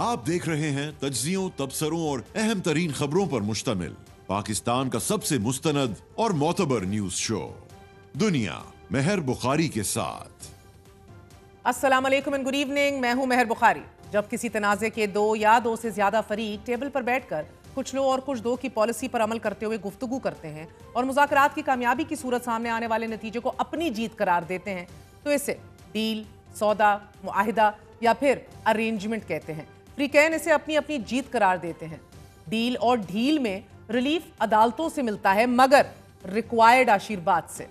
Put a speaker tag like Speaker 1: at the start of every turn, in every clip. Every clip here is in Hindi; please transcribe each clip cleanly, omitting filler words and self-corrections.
Speaker 1: आप देख रहे हैं तज्जियों, तबसरों और अहम तरीन खबरों पर मुश्तमिल पाकिस्तान का सबसे मुस्तनद और मोतबर न्यूज शो दुनिया मेहर बुखारी के साथ।
Speaker 2: अस्सलाम वालेकुम एंड गुड इवनिंग। मैं हूं मेहर बुखारी। जब किसी तनाज़े के दो या दो से ज्यादा फरीक टेबल पर बैठकर कुछ लो और कुछ दो की पॉलिसी पर अमल करते हुए गुफ्तगू करते हैं और मुज़ाकरात की कामयाबी की सूरत सामने आने वाले नतीजे को अपनी जीत करार देते हैं, तो इसे डील, सौदा, मुआहिदा या फिर अरेंजमेंट कहते हैं। फ्रीकैन इसे अपनी अपनी जीत करार देते हैं। डील और ढील में रिलीफ अदालतों से मिलता है, मगर रिक्वायर्ड आशीर्वाद से।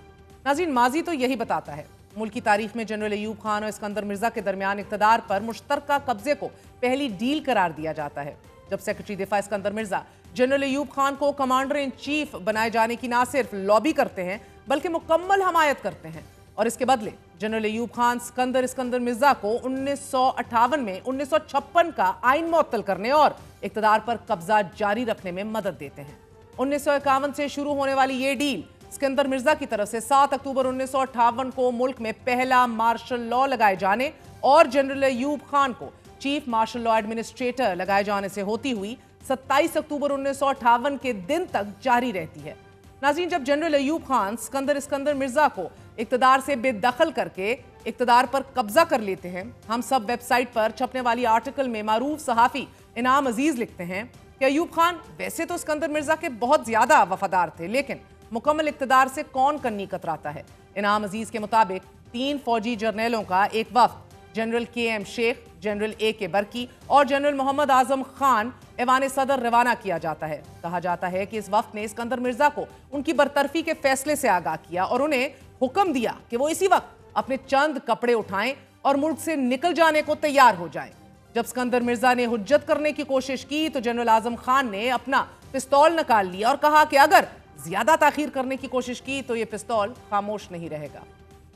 Speaker 2: नाज़रीन, माजी तो यही बताता है। मुल्क की तारीख में जनरल अयूब खान और इस्कंदर मिर्जा के दरमियान इक़्तिदार पर मुश्तरका कब्जे को पहली डील करार दिया जाता है। जब सेक्रेटरी दिफा इस्कंदर मिर्जा जनरल अयूब खान को कमांडर इन चीफ बनाए जाने की ना सिर्फ लॉबी करते हैं बल्कि मुकम्मल हमायत करते हैं, और इसके बदले जनरल अयूब खान इस्कंदर मिर्जा को 1958 में 1956 का आइन मुअत्तल करने और इक़्तिदार पर कब्जा जारी रखने में मदद देते हैं। 1951 से शुरू होने वाली ये डील इस्कंदर मिर्जा की तरफ से 7 अक्टूबर 1958 को मुल्क में पहला मार्शल लॉ लगाए जाने और जनरल अयूब खान को चीफ मार्शल लॉ एडमिनिस्ट्रेटर लगाए जाने से होती हुई 27 अक्टूबर 1958 के दिन तक जारी रहती है। नाज़रीन, जब जनरल अयूब खान इस्कंदर मिर्जा को इक़्तिदार से बेदखल करके इक़्तिदार पर कब्जा कर लेते हैं, हम सब वेबसाइट पर छपने वाली आर्टिकल में मारूफ सहाफ़ी इनाम अजीज लिखते हैं कि अयूब खान वैसे तो इस्कंदर मिर्जा के बहुत ज्यादा वफादार थे, लेकिन मुकम्मल इक़्तिदार से कौन कन्नी कतराता है। इनाम अजीज के मुताबिक 3 फौजी जर्नलों का एक वफ्द general KM Sheikh, general AK Burki और जनरल मोहम्मद आजम खान ऐवान सदर रवाना किया जाता है। कहा जाता है कि इस वफ्द ने इस्कंदर मिर्जा को उनकी बरतरफी के फैसले से आगाह किया और उन्हें हुक्म दिया कि वो इसी वक्त अपने चंद कपड़े उठाएं और मुल्क से निकल जाने को तैयार हो जाएं। जब इस्कंदर मिर्जा ने हुज्जत करने की कोशिश की तो जनरल आजम खान ने अपना पिस्तौल निकाल लिया और कहा कि अगर ज्यादा ताखीर करने की कोशिश की तो ये पिस्तौल खामोश नहीं रहेगा।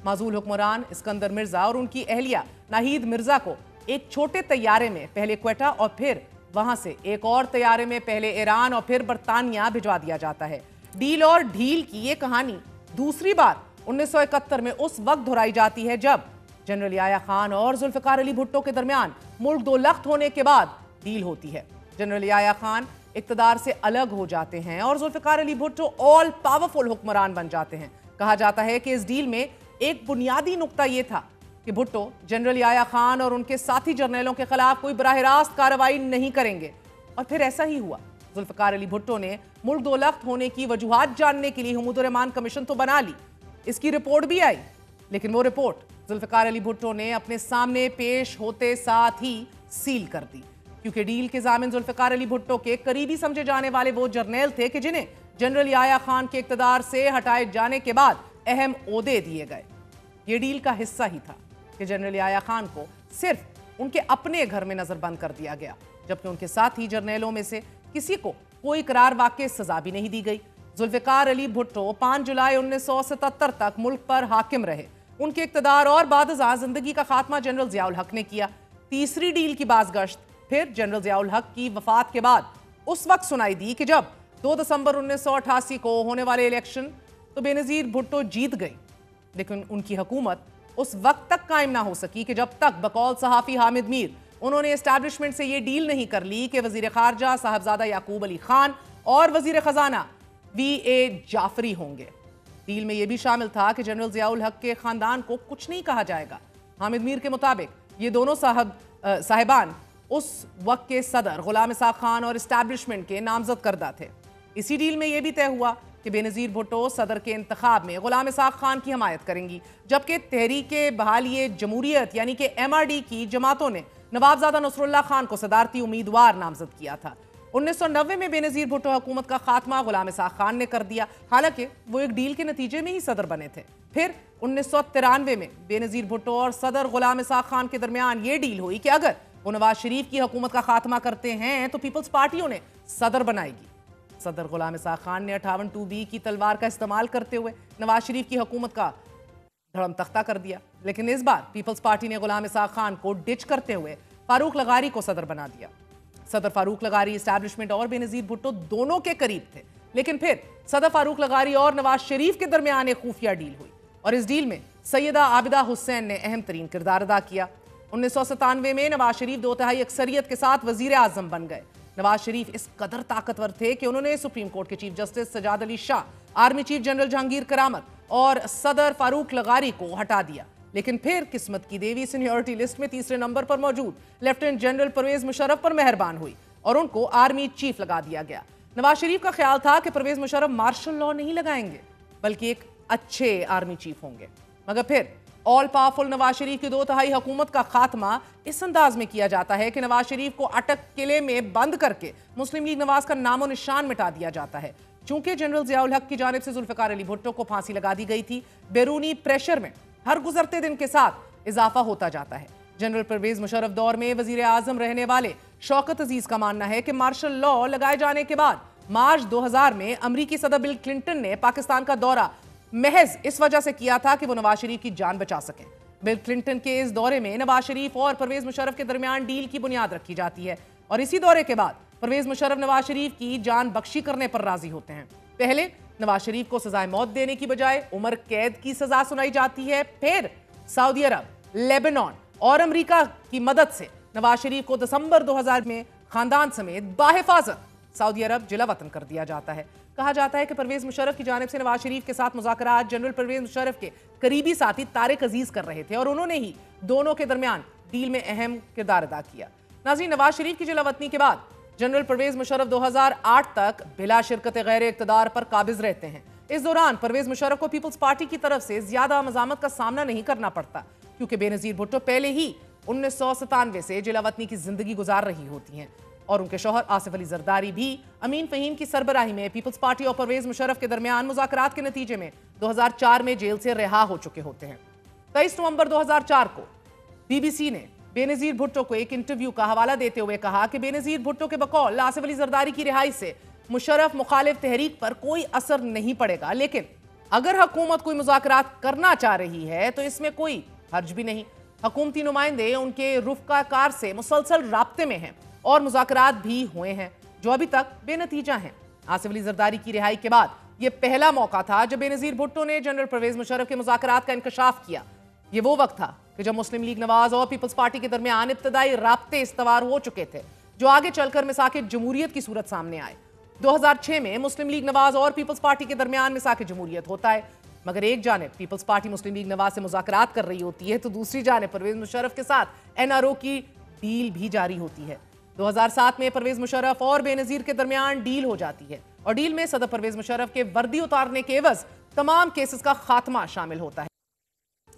Speaker 2: माजूल हुक्मरान इस्कंदर मिर्जा और उनकी अहलिया नाहीद मिर्जा को एक छोटे तैयारे में पहले क्वेटा और फिर वहां से एक और तैयारे में पहले ईरान और फिर बरतानिया भिजवा दिया जाता है। डील और ढील की ये कहानी दूसरी बार 1971 में उस वक्त दोहराई जाती है जब जनरल याया खान और जुल्फिकार अली भुट्टो के दरमियान मुल्क दो लख्त होने के बाद डील होती है। जनरल याया खान इक़्तिदार से अलग हो जाते हैं और जुल्फिकार अली भुट्टो ऑल पावरफुल हुक्मरान बन जाते हैं। कहा जाता है कि इस डील में एक बुनियादी नुक्ता यह था कि भुट्टो जनरल याया खान और उनके साथी जर्नलों के खिलाफ कोई बराह रास्त कार्रवाई नहीं करेंगे, और फिर ऐसा ही हुआ। जुल्फिकार अली भुट्टो ने मुल्क दो लख्त होने की वजूहात जानने के लिए हमीदुर रहमान कमीशन तो बना ली, इसकी रिपोर्ट भी आई, लेकिन वो रिपोर्ट जुल्फिकार अली भुट्टो ने अपने सामने पेश होते साथ ही सील कर दी, क्योंकि डील के जामिन जुल्फिकार अली भुट्टो के करीबी समझे जाने वाले वो जर्नल थे कि जिन्हें जनरल याया खान के इक़्तिदार से हटाए जाने के बाद अहम ओहदे दिए गए। ये डील का हिस्सा ही था कि जनरल याया खान को सिर्फ उनके अपने घर में नजरबंद कर दिया गया, जबकि उनके साथी जर्नलों में से किसी को कोई करार वाक़ई सजा भी नहीं दी गई। जुल्फिकार अली भुट्टो 5 जुलाई 1977 तक मुल्क पर हाकिम रहे। उनके इक़्तिदार और बाद जिंदगी का खात्मा जनरल ज़ियाउल हक ने किया। तीसरी डील की बाज़गश्त फिर जनरल ज़ियाउल हक की वफात के बाद उस वक्त सुनाई दी कि जब 2 दिसंबर 1988 को होने वाले इलेक्शन तो बेनज़ीर भुट्टो जीत गई, लेकिन उनकी हुकूमत उस वक्त तक कायम ना हो सकी कि जब तक बकौल सहाफ़ी हामिद मीर उन्होंने एस्टैब्लिशमेंट से ये डील नहीं कर ली कि वज़ीर ख़ारजा साहबजादा याकूब अली खान और वज़ीर ख़जाना VA जाफरी होंगे। डील में यह भी शामिल था कि जनरल ज़ियाउल हक के ख़ानदान को कुछ नहीं कहा जाएगा। हामिद मीर के मुताबिक ये दोनों साहिबान उस वक्त के सदर गुलाम इसाक़ खान और एस्टैब्लिशमेंट के नामजद करदा थे। इसी डील में यह भी तय हुआ कि बेनज़ीर भुट्टो सदर के इंतखाब में गुलाम इसाक़ खान की हमायत करेंगी, जबकि तहरीक बहाली जमहूरियत यानी कि MRD की जमातों ने नवाबजादा नसरुल्लाह खान को सदारती उम्मीदवार नामजद किया था। 1990 में बेनज़ीर भुट्टो हुकूमत का खात्मा गुलाम इसाक़ खान ने कर दिया, हालांकि वो एक डील के नतीजे में ही सदर बने थे। फिर 1993 में बेनज़ीर भुट्टो और सदर गुलाम इसाक़ खान के दरमियान ये डील हुई कि अगर वो नवाज शरीफ की हुकूमत का खात्मा करते हैं तो पीपल्स पार्टी उन्हें सदर बनाएगी। सदर गुलाम इसाक़ खान ने 58(2)B की तलवार का इस्तेमाल करते हुए नवाज शरीफ की हुकूमत का धड़म तख्ता कर दिया, लेकिन इस बार पीपल्स पार्टी ने गुलाम इसाक़ खान को डिच करते हुए फारूक लगारी को सदर बना दिया। सदर फारूक लगारी एस्टैब्लिशमेंट और बेनज़ीर भुट्टो दोनों के करीब थे, लेकिन फिर सदर फारूक लगारी और नवाज शरीफ के दरमियान एक खुफिया डील हुई और इस डील में सैयदा आबिदा हुसैन ने अहम तरीन किरदार अदा किया। 1997 में नवाज शरीफ 2/3 अक्सरियत के साथ वजीर आजम बन गए। नवाज शरीफ इस कदर ताकतवर थे कि उन्होंने सुप्रीम कोर्ट के chief justice Sajjad Ali Shah, army chief general Jahangir Karamat और सदर फारूक लगारी को हटा दिया। लेकिन फिर किस्मत की देवी सीनियरिटी लिस्ट में तीसरे नंबर पर मौजूद लेफ्टिनेंट जनरल परवेज मुशर्रफ पर मेहरबान हुई और उनको आर्मी चीफ लगा दिया गया। नवाज शरीफ का ख्याल था कि परवेज मुशर्रफ मार्शल लॉ नहीं लगाएंगे बल्कि एक अच्छे आर्मी चीफ होंगे, मगर फिर ऑल पावरफुल नवाज शरीफ की 2/3 हुकूमत का खात्मा इस अंदाज में किया जाता है कि नवाज शरीफ को अटक किले में बंद करके मुस्लिम लीग नवाज का नामो निशान मिटा दिया जाता है। चूंकि जनरल जियाउल हक की जानिब से जुल्फिकार अली भुट्टो को फांसी लगा दी गई थी, बैरूनी प्रेशर में हर गुजरते दिन के साथ इजाफा होता जाता है। जनरल परवेज मुशर्रफ दौर में वजीर आजम रहने वाले शौकत अजीज का मानना है कि मार्शल लॉ लगाए जाने के बाद मार्च 2000 में अमरीकी सदर बिल क्लिंटन ने पाकिस्तान का दौरा महज इस वजह से किया था कि वो नवाज शरीफ की जान बचा सकें। बिल क्लिंटन के इस दौरे में नवाज शरीफ और परवेज मुशर्रफ के दरमियान डील की बुनियाद रखी जाती है और इसी दौरे के बाद परवेज मुशर्रफ नवाज शरीफ की जान बख्शी करने पर राजी होते हैं। पहले नवाज शरीफ को सजाए मौत देने की बजाय उम्र कैद की सजा सुनाई जाती है। फिर सऊदी अरब, लेबनान और अमेरिका की मदद से नवाज शरीफ को दिसंबर 2000 में खानदान समेत बाहिफाजत सऊदी अरब जिला वतन कर दिया जाता है। कहा जाता है कि परवेज मुशर्रफ की जानिब से नवाज शरीफ के साथ मुज़ाकरात जनरल परवेज मुशर्रफ के करीबी साथी तारिक अजीज कर रहे थे और उन्होंने ही दोनों के दरमियान डील में अहम किरदार अदा किया। नाज़रीन, नवाज शरीफ की जिला वतनी के बाद जनरल परवेज मुशर्रफ 2008 तक बिला शिरकत गैर इक़्तिदार पर काबिज रहते हैं। इस दौरान परवेज मुशर्रफ को पीपल्स पार्टी की तरफ से ज्यादा मज़ामत का सामना नहीं करना पड़ता क्योंकि बेनज़ीर भुट्टो पहले ही 1997 से जिला वतनी की जिंदगी गुजार रही होती हैं और उनके शौहर आसिफ अली जरदारी भी अमीन फहीम की सरबराही में पीपल्स पार्टी और परवेज मुशर्रफ के दरमियान मुज़ाकरात के नतीजे में 2004 में जेल से रिहा हो चुके होते हैं। 23 नवंबर 2004 को बीबीसी ने बेनज़ीर भुट्टो को एक इंटरव्यू का हवाला देते हुए कहा कि बेनज़ीर भुट्टो के बकौल आसिफ अली जरदारी की रिहाई से मुशर्रफ मुखालिफ तहरीक पर कोई असर नहीं पड़ेगा, लेकिन अगर हुकूमत कोई मुज़ाकरात करना चाह रही है तो इसमें कोई हर्ज भी नहीं। हुकूमती नुमाइंदे उनके रुफ़काकार से मुसलसल राब्ते में हैं और मुज़ाकरात भी हुए हैं जो अभी तक बेनतीजा हैं। आसिफ अली जरदारी की रिहाई के बाद यह पहला मौका था जब बेनज़ीर भुट्टो ने जनरल परवेज मुशर्रफ के मुज़ाकरात का इंकशाफ किया। ये वो वक्त था कि जब मुस्लिम लीग नवाज और पीपल्स पार्टी के दरमियान इब्तदाई राब्ते इस्तवार हो चुके थे जो आगे चलकर मिसाक जमहूरियत की सूरत सामने आए। 2006 में मुस्लिम लीग नवाज और पीपल्स पार्टी के दरमियान मिसाक जमहूरियत होता है, मगर एक जानिब पीपल्स पार्टी मुस्लिम लीग नवाज से मुज़ाकरात कर रही होती है तो दूसरी जानिब परवेज मुशर्रफ के साथ एनआरओ की डील भी जारी होती है। 2007 में परवेज मुशर्रफ और बेनज़ीर के दरमियान डील हो जाती है और डील में सदर परवेज मुशर्रफ के वर्दी उतारने के एवज तमाम केसेस का खात्मा शामिल होता है।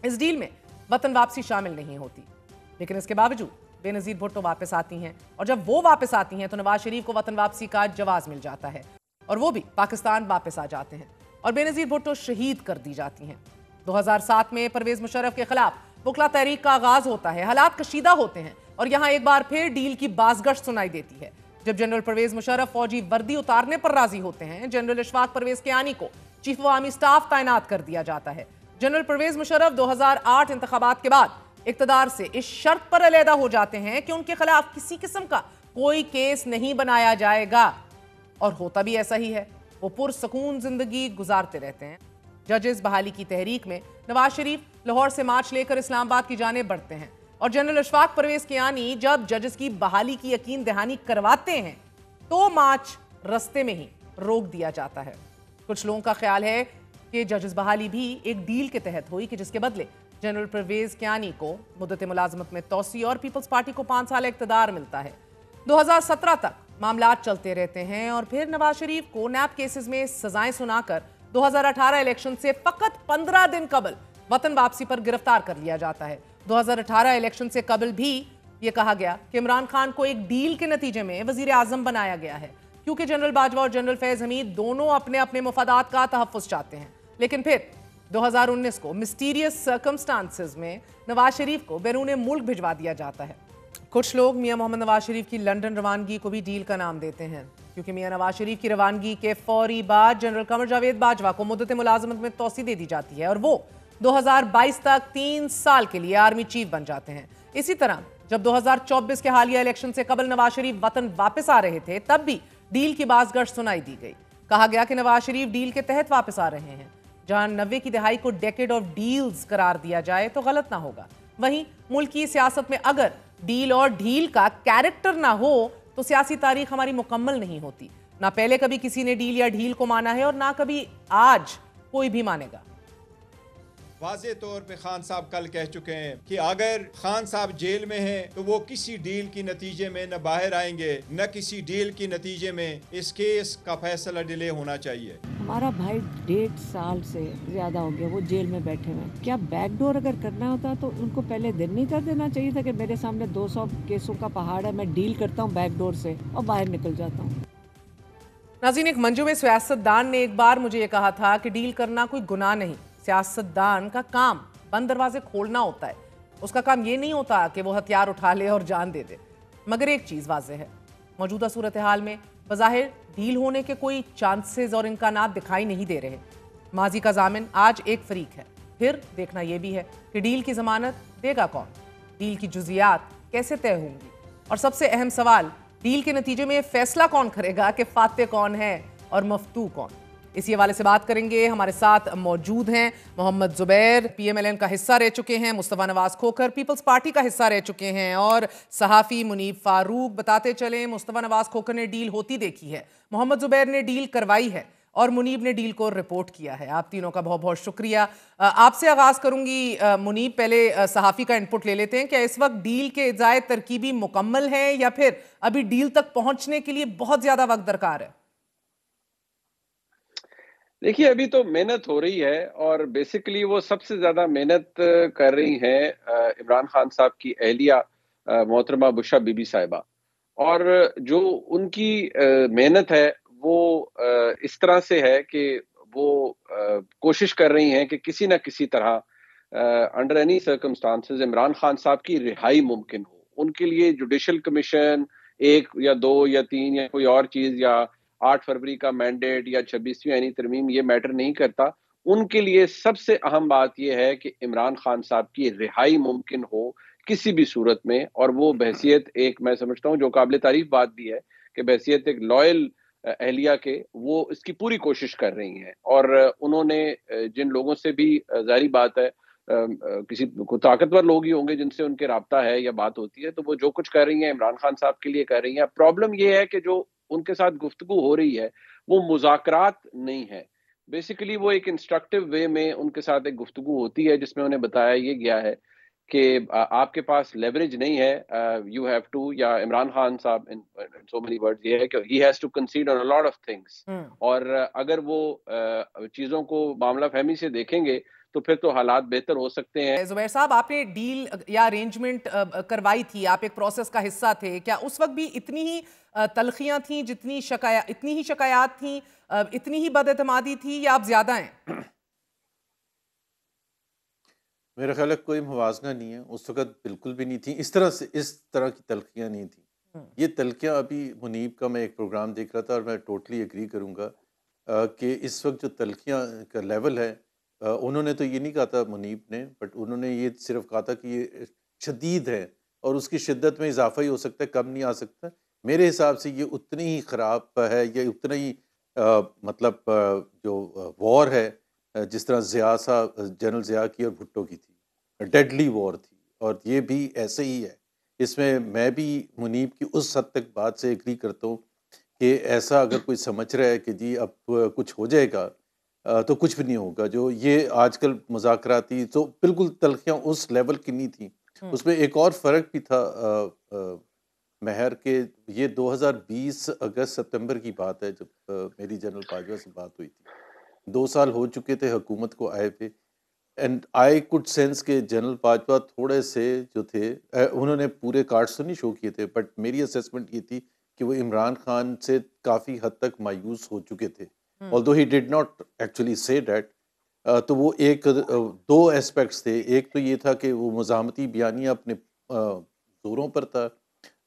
Speaker 2: इस डील में वतन वापसी शामिल नहीं होती, लेकिन इसके बावजूद बेनज़ीर भुट्टो वापस आती हैं और जब वो वापस आती हैं तो नवाज शरीफ को वतन वापसी का जवाज मिल जाता है और वो भी पाकिस्तान वापस आ जाते हैं और बेनज़ीर भुट्टो शहीद कर दी जाती हैं। 2007 में परवेज मुशर्रफ के खिलाफ बुकला तहरीक का आगाज होता है। हालात कशीदा होते हैं और यहां एक बार फिर डील की बाज़गश्त सुनाई देती है जब जनरल परवेज मुशर्रफ फौजी वर्दी उतारने पर राजी होते हैं। जनरल इशफाक परवेज कियानी को चीफ ऑफ आर्मी स्टाफ तैनात कर दिया जाता है। जनरल परवेज मुशर्रफ 2008 इंतखाबात के बाद इक्तदार से इस शर्त पर अलहदा हो जाते हैं कि उनके खिलाफ किसी किस्म का कोई केस नहीं बनाया जाएगा और होता भी ऐसा ही है। वो पुरसकून जिंदगी गुजारते रहते हैं। जजेस बहाली की तहरीक में नवाज शरीफ लाहौर से मार्च लेकर इस्लामाबाद की जानिब बढ़ते हैं और जनरल इशफाक परवेज कियानी जब जजेस की बहाली की यकीन दहानी करवाते हैं तो मार्च रस्ते में ही रोक दिया जाता है। कुछ लोगों का ख्याल है कि जजेस बहाली भी एक डील के तहत हुई कि जिसके बदले जनरल परवेज कियानी को मुद्दत मुलाजमत में तोसी और पीपल्स पार्टी को 5 साल इक़्तिदार मिलता है। 2017 तक मामलात चलते रहते हैं और फिर नवाज शरीफ को नैब केसेस में सजाएं सुनाकर 2018 इलेक्शन से फकत 15 दिन कबल वतन वापसी पर गिरफ्तार कर लिया जाता है। 2018 इलेक्शन से कबल भी यह कहा गया कि इमरान खान को एक डील के नतीजे में वजीर आजम बनाया गया है क्योंकि जनरल बाजवा और जनरल फैज हमीद दोनों अपने अपने मुफादात का तहफ़्फ़ुज़ चाहते हैं। लेकिन फिर 2019 को मिस्टीरियस सर्कमस्टांसेस में नवाज शरीफ को बैरून मुल्क भिजवा दिया जाता है। कुछ लोग मियां मोहम्मद नवाज शरीफ की लंदन रवानगी को भी डील का नाम देते हैं क्योंकि मियां नवाज शरीफ की रवानगी के फौरी बाद जनरल कमर जावेद बाजवा को मुद्दत मुलाजमत में तोसी दे दी जाती है और वो 2022 तक 3 साल के लिए आर्मी चीफ बन जाते हैं। इसी तरह जब 2024 के हालिया इलेक्शन से कबल नवाज शरीफ वतन वापस आ रहे थे तब भी डील की बाज़गश्त सुनाई दी गई। कहा गया कि नवाज शरीफ डील के तहत वापस आ रहे हैं। जहां 90 की दहाई को डेकेड ऑफ डील्स करार दिया जाए तो गलत ना होगा। वहीं मुल्क की सियासत में अगर डील और ढील का कैरेक्टर ना हो तो सियासी तारीख हमारी मुकम्मल नहीं होती। ना पहले कभी किसी ने डील या ढील को माना है और ना कभी आज कोई भी मानेगा।
Speaker 3: वाज़े तौर पे खान साहब कल कह चुके हैं कि अगर खान साहब जेल में हैं तो वो किसी डील की नतीजे में न बाहर आएंगे न किसी डील की नतीजे में इस केस का फैसला डिले होना चाहिए।
Speaker 4: हमारा भाई 1.5 साल से ज्यादा हो गया वो जेल में बैठे हुए हैं। क्या बैकडोर अगर करना होता तो उनको पहले दिन नहीं कर देना चाहिए था कि मेरे सामने 200 केसों का पहाड़ है, मैं डील करता हूँ बैकडोर से और बाहर निकल जाता हूँ।
Speaker 2: नाज़रीन, एक मंजूमे सियासतदान ने एक बार मुझे ये कहा था कि डील करना कोई गुनाह नहीं, सियासतदान का काम बंद दरवाजे खोलना होता है। उसका काम ये नहीं होता कि वो हथियार उठा ले और जान दे दे। मगर एक चीज़ वाज़ेह है, मौजूदा सूरत हाल में बज़ाहिर डील होने के कोई चांसेस और इम्कानात दिखाई नहीं दे रहे। माजी का जामिन आज एक फरीक है, फिर देखना यह भी है कि डील की जमानत देगा कौन, डील की जुजियात कैसे तय होंगी, और सबसे अहम सवाल, डील के नतीजे में फैसला कौन करेगा कि फाते कौन है और मफ्तू कौन। इसी हवाले से बात करेंगे। हमारे साथ मौजूद हैं मोहम्मद जुबैर, PMLN का हिस्सा रह चुके हैं, मुस्तफा नवाज खोखर पीपल्स पार्टी का हिस्सा रह चुके हैं, और सहाफ़ी मुनीब फारूक। बताते चलें, मुस्तफा नवाज खोखर ने डील होती देखी है, मोहम्मद जुबैर ने डील करवाई है और मुनीब ने डील को रिपोर्ट किया है। आप तीनों का बहुत बहुत शुक्रिया। आपसे आगाज़ करूंगी मुनीब, पहले सहाफ़ी का इनपुट ले लेते हैं। क्या इस वक्त डील के इजाए तरकीबी मुकम्मल है या फिर अभी डील तक पहुंचने के लिए बहुत ज़्यादा वक्त दरकार है?
Speaker 5: देखिए, अभी तो मेहनत हो रही है और बेसिकली वो सबसे ज़्यादा मेहनत कर रही हैं इमरान खान साहब की अहलिया मोहतरमा बुशरा बीबी साहिबा। और जो उनकी मेहनत है वो इस तरह से है कि वो कोशिश कर रही हैं कि किसी न किसी तरह under any circumstances Imran Khan साहब की रिहाई मुमकिन हो। उनके लिए जुडिशल कमीशन 1 या 2 या 3 या कोई और चीज़ या 8 फरवरी का मैंडेट या 26वीं आईनी तरमीम ये मैटर नहीं करता। उनके लिए सबसे अहम बात ये है कि इमरान खान साहब की रिहाई मुमकिन हो किसी भी सूरत में, और वो बहैसियत एक, मैं समझता हूँ जो काबिल तारीफ बात भी है कि बहैसियत एक लॉयल अहलिया के वो इसकी पूरी कोशिश कर रही हैं। और उन्होंने जिन लोगों से भी ज़ाहिर बात है किसी को ताकतवर लोग ही होंगे जिनसे उनके राब्ता है या बात होती है, तो वो जो कुछ कर रही हैं इमरान खान साहब के लिए कर रही हैं। प्रॉब्लम ये है कि जो उनके साथ गुफ्तगू हो रही है वो मुज़ाकरात नहीं है। बेसिकली वो एक इंस्ट्रक्टिव वे में उनके साथ एक गुफ्तगू होती है जिसमें उन्हें बताया ये गया है कि आपके पास लेवरेज नहीं है, यू हैव टू, या इमरान खान साहब इन सो मेनी वर्ड्स ये है कि he has to concede on a lot of things. और अगर वो चीज़ों को मामला फहमी से देखेंगे तो फिर तो हालात बेहतर हो सकते हैं।
Speaker 2: जुबैर साहब, आपने डील या अरेंजमेंट करवाई थी, आप एक प्रोसेस का हिस्सा थे, क्या उस वक्त भी इतनी ही तलखियां थी, इतनी ही शिकायत थी, इतनी ही बदएतमादी थी, या आप ज्यादा हैं?
Speaker 6: मेरा ख्याल है कोई मुवाजना नहीं है, उस वक्त बिल्कुल भी नहीं थी। इस तरह की तलखियाँ नहीं थी। ये तलखियाँ, अभी मुनीब का मैं एक प्रोग्राम देख रहा था और मैं टोटली एग्री करूँगा कि इस वक्त जो तलखियाँ का लेवल है, उन्होंने तो ये नहीं कहा था मुनीब ने, बट उन्होंने ये सिर्फ कहा था कि ये शदीद है और उसकी शिद्दत में इजाफा ही हो सकता है, कम नहीं आ सकता। मेरे हिसाब से ये उतनी ही ख़राब है, ये उतना ही मतलब जो वॉर है जिस तरह जनरल ज़िया की और भुट्टो की थी, डेडली वॉर थी, और ये भी ऐसे ही है। इसमें मैं भी मुनीब की उस हद तक बात से एग्री करता हूँ कि ऐसा अगर कोई समझ रहा है कि जी अब कुछ हो जाएगा, तो कुछ भी नहीं होगा। जो ये आजकल मुज़ाकराती, तो बिल्कुल तलखियाँ उस लेवल की नहीं थी। उसमें एक और फ़र्क भी था महर के, ये 2020 अगस्त सितंबर की बात है जब मेरी जनरल बाजवा से बात हुई थी। 2 साल हो चुके थे हुकूमत को आए थे, एंड आई कुड सेंस के जनरल बाजवा थोड़े से जो थे, उन्होंने पूरे कार्ड्स तो नहीं शो किए थे, बट मेरी असेसमेंट ये थी कि वो इमरान खान से काफ़ी हद तक मायूस हो चुके थे, although he did not actually say that. तो वो एक 2 एस्पेक्ट्स थे। एक तो ये था कि वो मुज़ाहमती बयानिया अपने ज़ोरों पर था,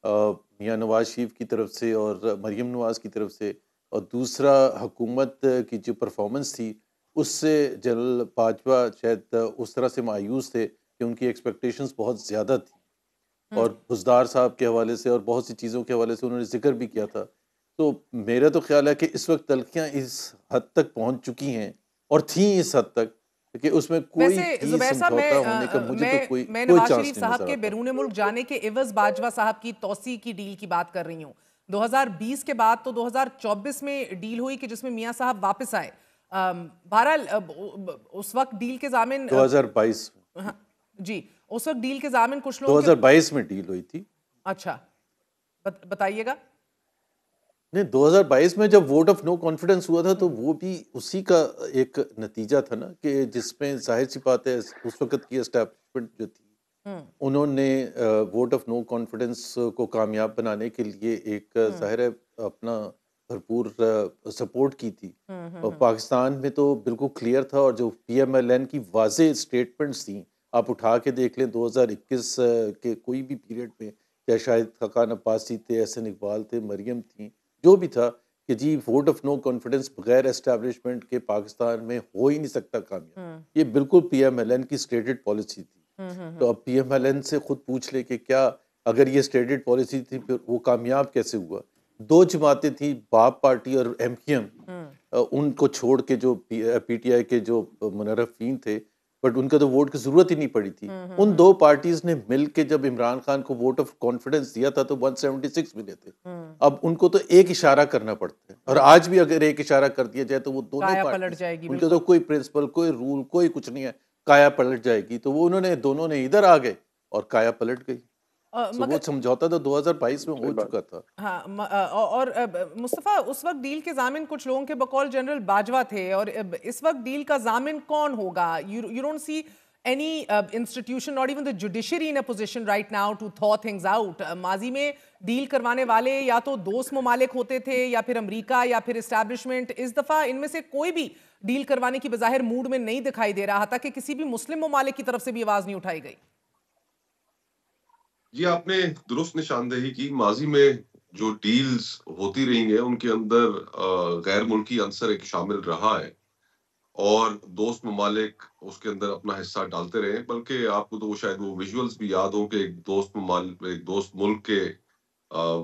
Speaker 6: मियां नवाज शरीफ की तरफ से और मरीम नवाज की तरफ से, और दूसरा हुकूमत की जो परफॉर्मेंस थी उससे जनरल बाजवा शायद उस तरह से मायूस थे कि उनकी एक्सपेक्टेशंस बहुत ज़्यादा थी, और बुज़दार साहब के हवाले से और बहुत सी चीज़ों के हवाले से उन्होंने जिक्र भी किया था। तो मेरा तो ख्याल है कि इस वक्त तलखियाँ इस हद तक पहुँच चुकी हैं और थीं इस हद तक कि उसमें कोई
Speaker 2: वैसे
Speaker 6: चीज
Speaker 2: जुबैर साहब
Speaker 6: समझौता होने का मुझे तो कोई
Speaker 2: मैं
Speaker 6: कोई
Speaker 2: नवाज
Speaker 6: चांस
Speaker 2: शरीफ
Speaker 6: नहीं
Speaker 2: साहब
Speaker 6: नजर
Speaker 2: के
Speaker 6: आता।
Speaker 2: बैरून मुल्क जाने के इवज बाजवा साहब की तौसी की डील की बात कर रही हूँ। 2020 के बाद तो 2024 में डील हुई कि जिसमें मियां साहब वापस आए। बहरहाल उस वक्त डील के जामिन
Speaker 6: 2022
Speaker 2: हाँ, जी, उस वक्त डील के जामिन कुछ लोगों के
Speaker 6: 2022 में डील हुई थी।
Speaker 2: अच्छा, बताइएगा।
Speaker 6: नहीं, 2022 में जब वोट ऑफ नो कॉन्फिडेंस हुआ था तो वो भी उसी का एक नतीजा था ना, कि जिसमें जाहिर सी बात है उस वक्त की एस्टैब्लिशमेंट जो थी उन्होंने वोट ऑफ नो कॉन्फिडेंस को कामयाब बनाने के लिए एक जाहिर है अपना भरपूर सपोर्ट की थी। और पाकिस्तान में तो बिल्कुल क्लियर था, और जो पीएमएलएन की वाज़ेह स्टेटमेंट्स थी आप उठा के देख लें 2021 के कोई भी पीरियड में, चाहे शाहिद खान अब्बासी थे, एहसन इकबाल थे, मरियम थी, जो भी था, कि जी वोट ऑफ नो कॉन्फिडेंस बगैर एस्टैब्लिशमेंट के पाकिस्तान में हो ही नहीं सकता कामयाब। ये बिल्कुल पीएमएलएन की स्टेटेड पॉलिसी थी। तो अब पीएमएलएन से खुद पूछ ले कि क्या अगर ये स्टेटेड पॉलिसी थी फिर वो कामयाब कैसे हुआ। दो जमातें थी, बाप पार्टी और एमक्यूएम, उनको छोड़ के जो पीटीआई के जो मुनर्रफीन थे, बट उनका तो वोट की जरूरत ही नहीं पड़ी थी। उन दो पार्टीज ने मिल के जब इमरान खान को वोट ऑफ कॉन्फिडेंस दिया था तो 176 मिले थे। अब उनको तो एक इशारा करना पड़ता है, और आज भी अगर एक इशारा कर दिया जाए तो वो दोनों
Speaker 2: काया पलट
Speaker 6: पार्टीज,
Speaker 2: जाएगी,
Speaker 6: उनके तो कोई प्रिंसिपल, कोई रूल, कोई कुछ नहीं है, काया पलट जाएगी। तो वो उन्होंने दोनों ने इधर आ गए और काया पलट गई। तो वो समझौता तो 2022 में हो चुका था।
Speaker 2: हाँ, और मुस्तफ़ा उस वक्त डील के जामिन कुछ लोगों के बकौल जनरल बाजवा थे, और इस वक्त डील का जामिन कौन होगा? You don't see any institution, not even the judiciary, in a position right now to thaw things out. माजी में डील करवाने वाले या तो दोस्त ममालिक होते थे या फिर अमेरिका या फिर एस्टैब्लिशमेंट। इस दफा इनमें से कोई भी डील करवाने की बजाहिर मूड में नहीं दिखाई दे रहा था कि किसी भी मुस्लिम ममालिक की तरफ से भी आवाज नहीं उठाई गई।
Speaker 7: जी, आपने दुरुस्त निशानदेही की। माजी में जो डील्स होती रही हैं उनके अंदर गैर मुल्की अंसर एक शामिल रहा है, और दोस्त ममालिक उसके अंदर अपना हिस्सा डालते रहे। बल्कि आपको तो वो शायद वो विजुअल्स भी याद हो कि एक दोस्त मुल्क के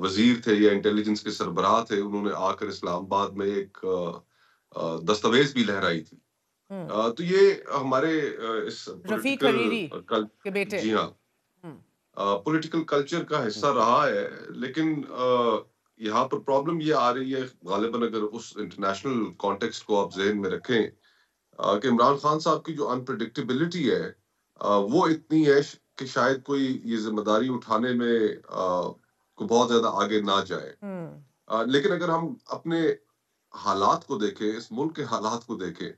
Speaker 7: वजीर थे या इंटेलिजेंस के सरबराह थे, उन्होंने आकर इस्लामाबाद में एक दस्तावेज भी लहराई थी। तो ये हमारे इस
Speaker 2: रफीक हरीरी के बेटे।
Speaker 7: जी हाँ, पॉलिटिकल कल्चर का हिस्सा रहा है। लेकिन यहाँ पर प्रॉब्लम ये आ रही है, गालिबन अगर उस इंटरनेशनल कॉन्टेक्स्ट को आप जहन में रखें, कि इमरान खान साहब की जो अनप्रेडिक्टेबिलिटी है वो इतनी है कि शायद कोई ये जिम्मेदारी उठाने में को बहुत ज्यादा आगे ना जाए। लेकिन अगर हम अपने हालात को देखें, इस मुल्क के हालात को देखें,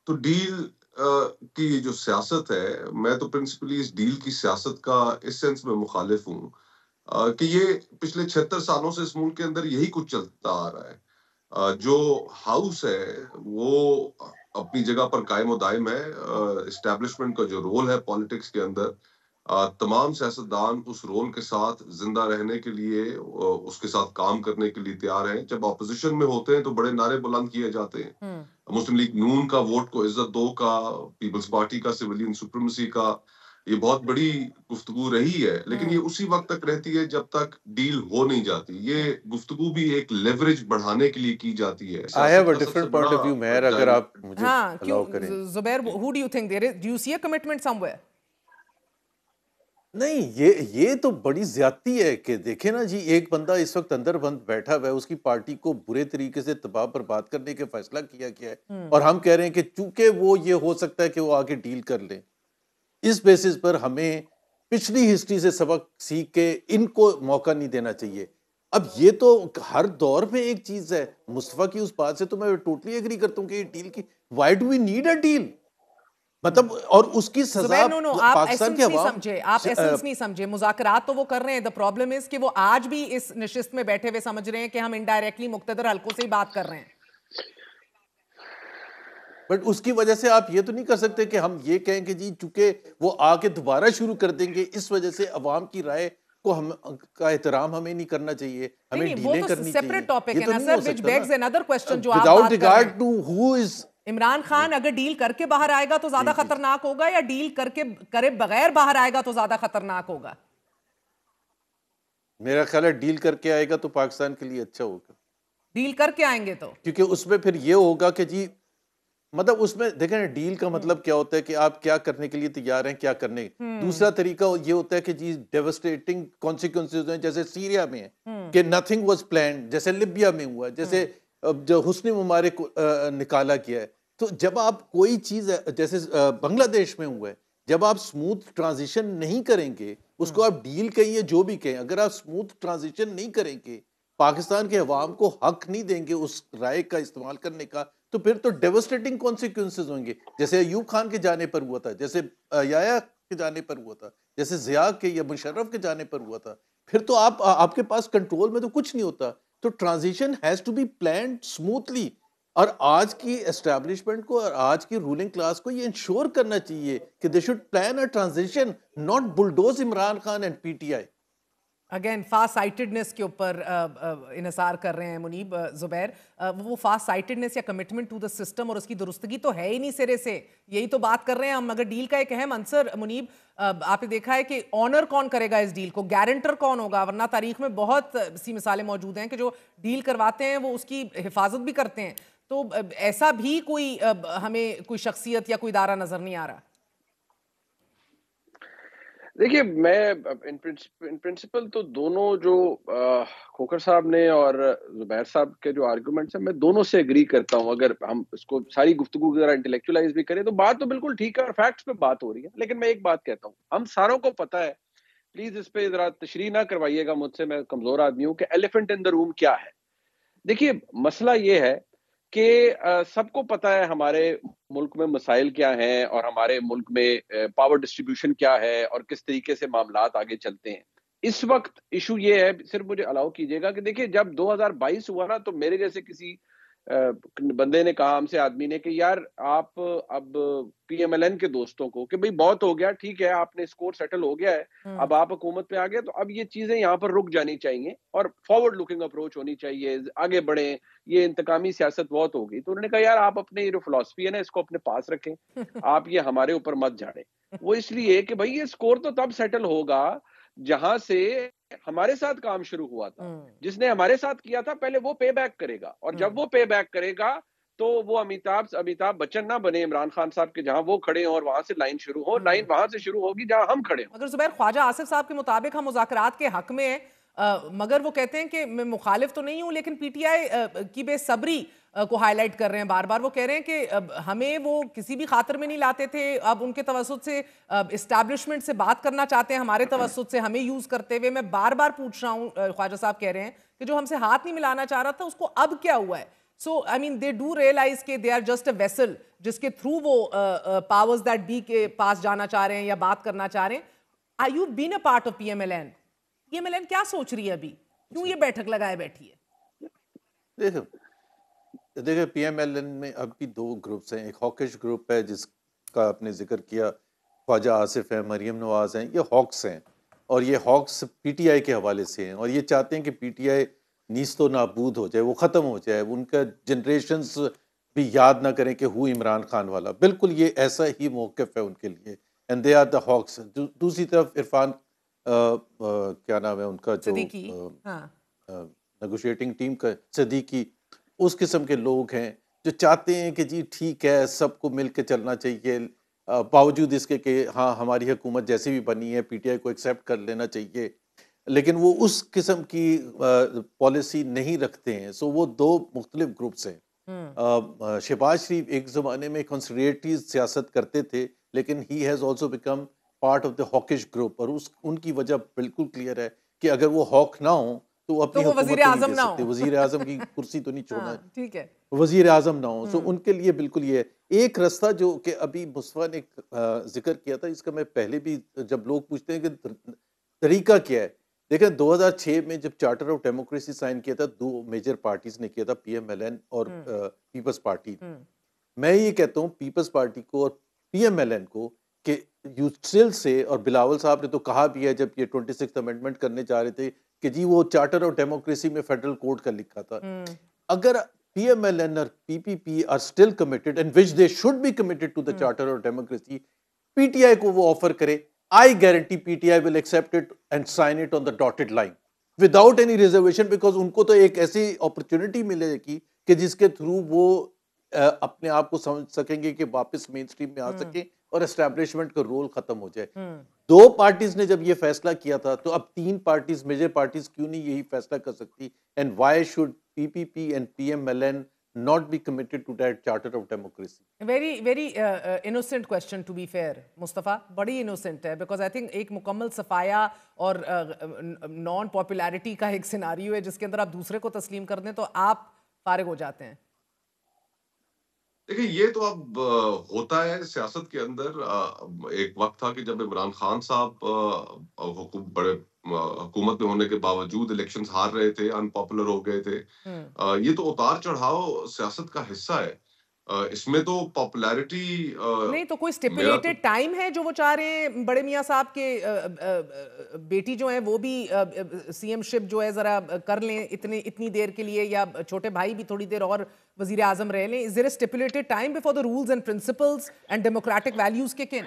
Speaker 7: तो डील की जो सियासत है, मैं तो प्रिंसिपली इस डील की सियासत का इस सेंस में मुखालिफ हूँ कि ये पिछले 76 सालों से इस मुल्क के अंदर यही कुछ चलता आ रहा है। जो हाउस है वो अपनी जगह पर कायम और दायम है। एस्टैब्लिशमेंट का जो रोल है पॉलिटिक्स के अंदर, तमाम सियासतदान उस रोल के साथ जिंदा रहने के लिए, उसके साथ काम करने के लिए तैयार हैं। जब ऑपोजिशन में होते हैं तो बड़े नारे बुलंद किए जाते हैं, मुस्लिम लीग नून का वोट को इज्जत दो का, पीपल्स पार्टी का सिविलियन सुप्रीमेसी का, ये बहुत बड़ी गुफ्तगू रही है। लेकिन ये उसी वक्त तक रहती है जब तक डील हो नहीं जाती। ये गुफ्तगू भी एक लेवरेज बढ़ाने के लिए की जाती है।
Speaker 6: I have a different point of view, मेहर, अगर आप मुझे allow करें।
Speaker 2: Zubair, who do you think there is? Do you see a commitment somewhere?
Speaker 6: नहीं, ये तो बड़ी ज्यादती है कि देखे ना जी, एक बंदा इस वक्त अंदर बंद बैठा हुआ है, उसकी पार्टी को बुरे तरीके से तबाह बर्बाद करने के फैसला किया गया है, और हम कह रहे हैं कि चूंकि वो ये हो सकता है कि वो आगे डील कर ले। इस बेसिस पर हमें पिछली हिस्ट्री से सबक सीख के इनको मौका नहीं देना चाहिए। अब ये तो हर दौर में एक चीज है। मुस्तफा की उस बात से तो मैं टोटली एग्री करता हूँ कि डील की, why do we need a deal, मतलब, और उसकी सजा
Speaker 2: पाकिस्तान के अवाम, आप एसेंस नहीं समझे। मुज़ाकरात तो वो कर रहे हैं, द प्रॉब्लम इज कि वो आज भी इस नशिस्त में बैठे हुए समझ रहे हैं कि हम इनडायरेक्टली मुक्तदर हलकों से ही बात कर रहे हैं।
Speaker 6: बट उसकी वजह से आप ये तो नहीं कर सकते कि हम ये कहें कि जी चूंकि वो आके दोबारा शुरू कर देंगे, इस वजह से अवाम की राय को हम का एहतराम हमें नहीं करना चाहिए, हमें डीलें करनी चाहिए।
Speaker 2: सेपरेट टॉपिक है ना sir, which begs another question जो आप
Speaker 6: without regard to who is.
Speaker 2: Imran Khan अगर डील करके बाहर आएगा तो ज्यादा खतरनाक होगा, या डील करे बगैर बाहर आएगा तो ज्यादा खतरनाक होगा?
Speaker 6: मेरा ख्याल है डील करके आएगा तो पाकिस्तान के लिए अच्छा होगा।
Speaker 2: डील करके आएंगे तो,
Speaker 6: क्योंकि उसमें फिर ये होगा कि जी मतलब उसमें देखें ना, डील का मतलब क्या होता है कि आप क्या करने के लिए तैयार हैं, क्या करने। दूसरा तरीका ये होता है कि जी डेवास्टेटिंग कॉन्सिक्वेंसेज हैं, जैसे सीरिया में है कि नथिंग वाज प्लान्ड, जैसे लिबिया में हुआ, जैसे जो हुस्नी मुबारक को निकाला गया है। तो जब आप कोई चीज जैसे बांग्लादेश में हुआ है, जब आप स्मूथ ट्रांजिशन नहीं करेंगे, उसको आप डील कहिए जो भी कहें, अगर आप स्मूथ ट्रांजिशन नहीं करेंगे, पाकिस्तान के अवाम को हक नहीं देंगे उस राय का इस्तेमाल करने का, तो फिर तो डेवास्टेटिंग कॉन्सिक्वेंसेज होंगे। जैसे अयूब खान के जाने पर हुआ था, जैसे याया के जाने पर हुआ था, जैसे जिया के या मुशर्रफ के जाने पर हुआ था। फिर तो आपके पास कंट्रोल में तो कुछ नहीं होता। तो transition has to be planned smoothly. और आज की एस्टैब्लिशमेंट को और आज की रूलिंग क्लास को ये इंश्योर करना चाहिए कि they should plan a transition, not bulldoze Imran Khan and PTI.
Speaker 2: Again fast sightedness के ऊपर इनसार कर रहे हैं मुनीब जुबैर। वो फास्ट साइटेडनेस या कमिटमेंट टू द सिस्टम और उसकी दुरुस्तगी तो है ही नहीं सिरे से। यही तो बात कर रहे हैं हम। मगर डील का एक अहम अंसर मुनीब, आपने देखा है कि ऑनर कौन करेगा इस डील को, गारंटर कौन होगा? वरना तारीख में बहुत सी मिसालें मौजूद हैं कि जो डील करवाते हैं वो उसकी हिफाजत भी करते हैं। तो ऐसा भी कोई हमें कोई शख्सियत या कोई इदारा नजर नहीं आ रहा?
Speaker 5: देखिए, मैं इन प्रिंसिपल तो दोनों जो खोखर साहब ने और जुबैर साहब के जो आर्गुमेंट्स हैं, मैं दोनों से एग्री करता हूँ। अगर हम इसको सारी गुफ्तगू जरा इंटेलेक्चुअलाइज भी करें तो बात तो बिल्कुल ठीक है और फैक्ट्स पे बात हो रही है। लेकिन मैं एक बात कहता हूँ, हम सारों को पता है, प्लीज इस पे जरा तशरीह ना करवाइएगा मुझसे, मैं कमजोर आदमी हूँ, कि एलिफेंट इन द रूम क्या है। देखिए, मसला ये है कि सबको पता है हमारे मुल्क में मसाइल क्या हैं और हमारे मुल्क में पावर डिस्ट्रीब्यूशन क्या है और किस तरीके से मामलात आगे चलते हैं। इस वक्त इशू ये है, सिर्फ मुझे अलाउ कीजिएगा कि देखिए, जब 2022 हुआ ना, तो मेरे जैसे किसी बंदे ने कहा हमसे, आदमी ने, कि यार आप अब पीएमएलएन के दोस्तों को कि भाई बहुत हो गया, ठीक है, आपने स्कोर सेटल हो गया है, अब आप हुकूमत पे आ गए, तो अब ये चीजें यहाँ पर रुक जानी चाहिए और फॉरवर्ड लुकिंग अप्रोच होनी चाहिए, आगे बढ़े, ये इंतकामी सियासत बहुत होगी। तो उन्होंने कहा यार आप अपनी ये जो फिलॉसफी है ना, इसको अपने पास रखें, आप ये हमारे ऊपर मत झाड़ें। वो इसलिए कि भाई ये स्कोर तो तब सेटल होगा जहां से हमारे साथ काम शुरू हुआ था। जिसने हमारे साथ किया था पहले वो पे बैक करेगा, और जब वो पे बैक करेगा तो वो अमिताभ बच्चन ना बने इमरान खान साहब के, जहां वो खड़े हो और वहां से लाइन शुरू हो। लाइन वहां से शुरू होगी जहां हम खड़े हो।
Speaker 2: मगर जुबैर, ख्वाजा आसिफ साहब के मुताबिक हम मुज़ाकरात के हक में हैं, मगर वो कहते हैं कि मैं मुखालिफ तो नहीं हूं, लेकिन पीटीआई की बेसब्री को हाईलाइट कर रहे हैं बार बार। वो कह रहे हैं कि हमें वो किसी भी खातिर में नहीं लाते थे, अब उनके तवस्सुत से इस्टेब्लिशमेंट से बात करना चाहते हैं, हमारे तवस्सुत से हमें यूज करते हुए। मैं बार बार पूछ रहा हूँ, ख्वाजा साहब कह रहे हैं कि जो हमसे हाथ नहीं मिलाना चाह रहा था उसको अब क्या हुआ है? So I mean they do realise के they are just a vessel जिसके थ्रू वो पावर्स दैट बी के पास जाना चाह रहे हैं या बात करना चाह रहे हैं। Are you been a part of PMLN? PMLN क्या सोच रही है अभी, क्यों ये बैठक लगाए बैठी है?
Speaker 6: देखिए पीएमएलएन में अभी दो ग्रुप्स हैं। एक हॉकिश ग्रुप है जिसका आपने जिक्र किया, ख्वाजा आसिफ है, मरियम नवाज हैं, ये हॉक्स हैं और ये हॉक्स पीटीआई के हवाले से हैं और ये चाहते हैं कि पीटीआई नीस्तो नाबूद हो जाए, वो ख़त्म हो जाए, उनका जनरेशन्स भी याद ना करें कि हु इमरान खान वाला। बिल्कुल ये ऐसा ही मौक़िफ़ है उनके लिए, and they are the hawks. दूसरी तरफ इरफान क्या नाम है उनका, जो नेगोशिएटिंग टीम का सदीकी, उस किस्म के लोग हैं जो चाहते हैं कि जी ठीक है, सबको मिल के चलना चाहिए, बावजूद इसके कि हाँ हमारी हुकूमत जैसी भी बनी है पीटीआई को एक्सेप्ट कर लेना चाहिए, लेकिन वो उस किस्म की पॉलिसी नहीं रखते हैं। सो वो दो मुख्तलिफ ग्रुप्स हैं। शहबाज शरीफ एक ज़माने में कंसर्वेटिव सियासत करते थे, लेकिन he has also become part of the hawkish group, और उनकी वजह बिल्कुल क्लियर है कि अगर वो हॉक ना हो तो अपनी
Speaker 2: तो वजीर आजम ना हो,
Speaker 6: वजीर आजम की कुर्सी तो नहीं छोड़ना है,
Speaker 2: ठीक है,
Speaker 6: वजीर आजम ना हो। सो उनके लिए बिल्कुल ये एक रास्ता जो कि अभी मुस्तफा ने जिक्र किया था, इसका मैं पहले भी, जब लोग पूछते हैं कि तरीका क्या है, देखें 2006 में जब चार्टर ऑफ डेमोक्रेसी साइन किया था, दो मेजर पार्टीज ने किया था, पीएमएलएन और पीपल्स पार्टी। मैं ये कहता हूँ पीपल्स पार्टी को और पीएमएलएन को कि यूस्टिल से, और बिलावल साहब ने तो कहा भी है जब ये 26th अमेंडमेंट करने जा रहे थे कि जी वो चार्टर ऑफ डेमोक्रेसी में फेडरल कोड का लिखा था, अगर पीएमएलएन और PPP are still committed and which they should be committed to the charter of democracy, PTI को वो ऑफर करे, I guarantee PTI will accept it and sign it on the dotted line without any reservation, because उनको तो एक ऐसी अपॉर्चुनिटी मिलेगी कि जिसके थ्रू वो अपने आप को समझ सकेंगे कि वापस मेन स्ट्रीम में आ सके और एस्टैब्लिशमेंट का रोल खत्म हो जाए। दो पार्टीज ने जब ये फैसला किया था तो अब तीन पार्टीज, मेजर पार्टीज क्यों नहीं यही फैसला कर सकती? And why should PPP and PMLN not be committed to that charter of democracy?
Speaker 2: very innocent question to be fair, Mustafa, बड़ी innocent है, because I think एक मुकम्मल सफाया और नॉन पॉपुलैरिटी का एक सिनारियो है जिसके अंदर आप दूसरे को तस्लीम कर दें तो आप फारिग हो जाते हैं।
Speaker 7: देखिए, ये तो अब होता है सियासत के अंदर। एक वक्त था कि जब इमरान खान साहब बड़े हुकूमत में होने के बावजूद इलेक्शंस हार रहे थे, अनपॉपुलर हो गए थे। ये तो उतार चढ़ाव सियासत का हिस्सा है। इसमें तो पॉपुलैरिटी
Speaker 2: नहीं तो कोई स्टिपुलेटेड टाइम है जो वो चाह रहे हैं बड़े मियां साहब के बेटी जो है वो भी सीएमशिप जो है जरा कर लें इतनी देर के लिए, या छोटे भाई भी थोड़ी देर और वजीर आजम रह लें? Is there a stipulated time before the rules and principles and democratic values kick in?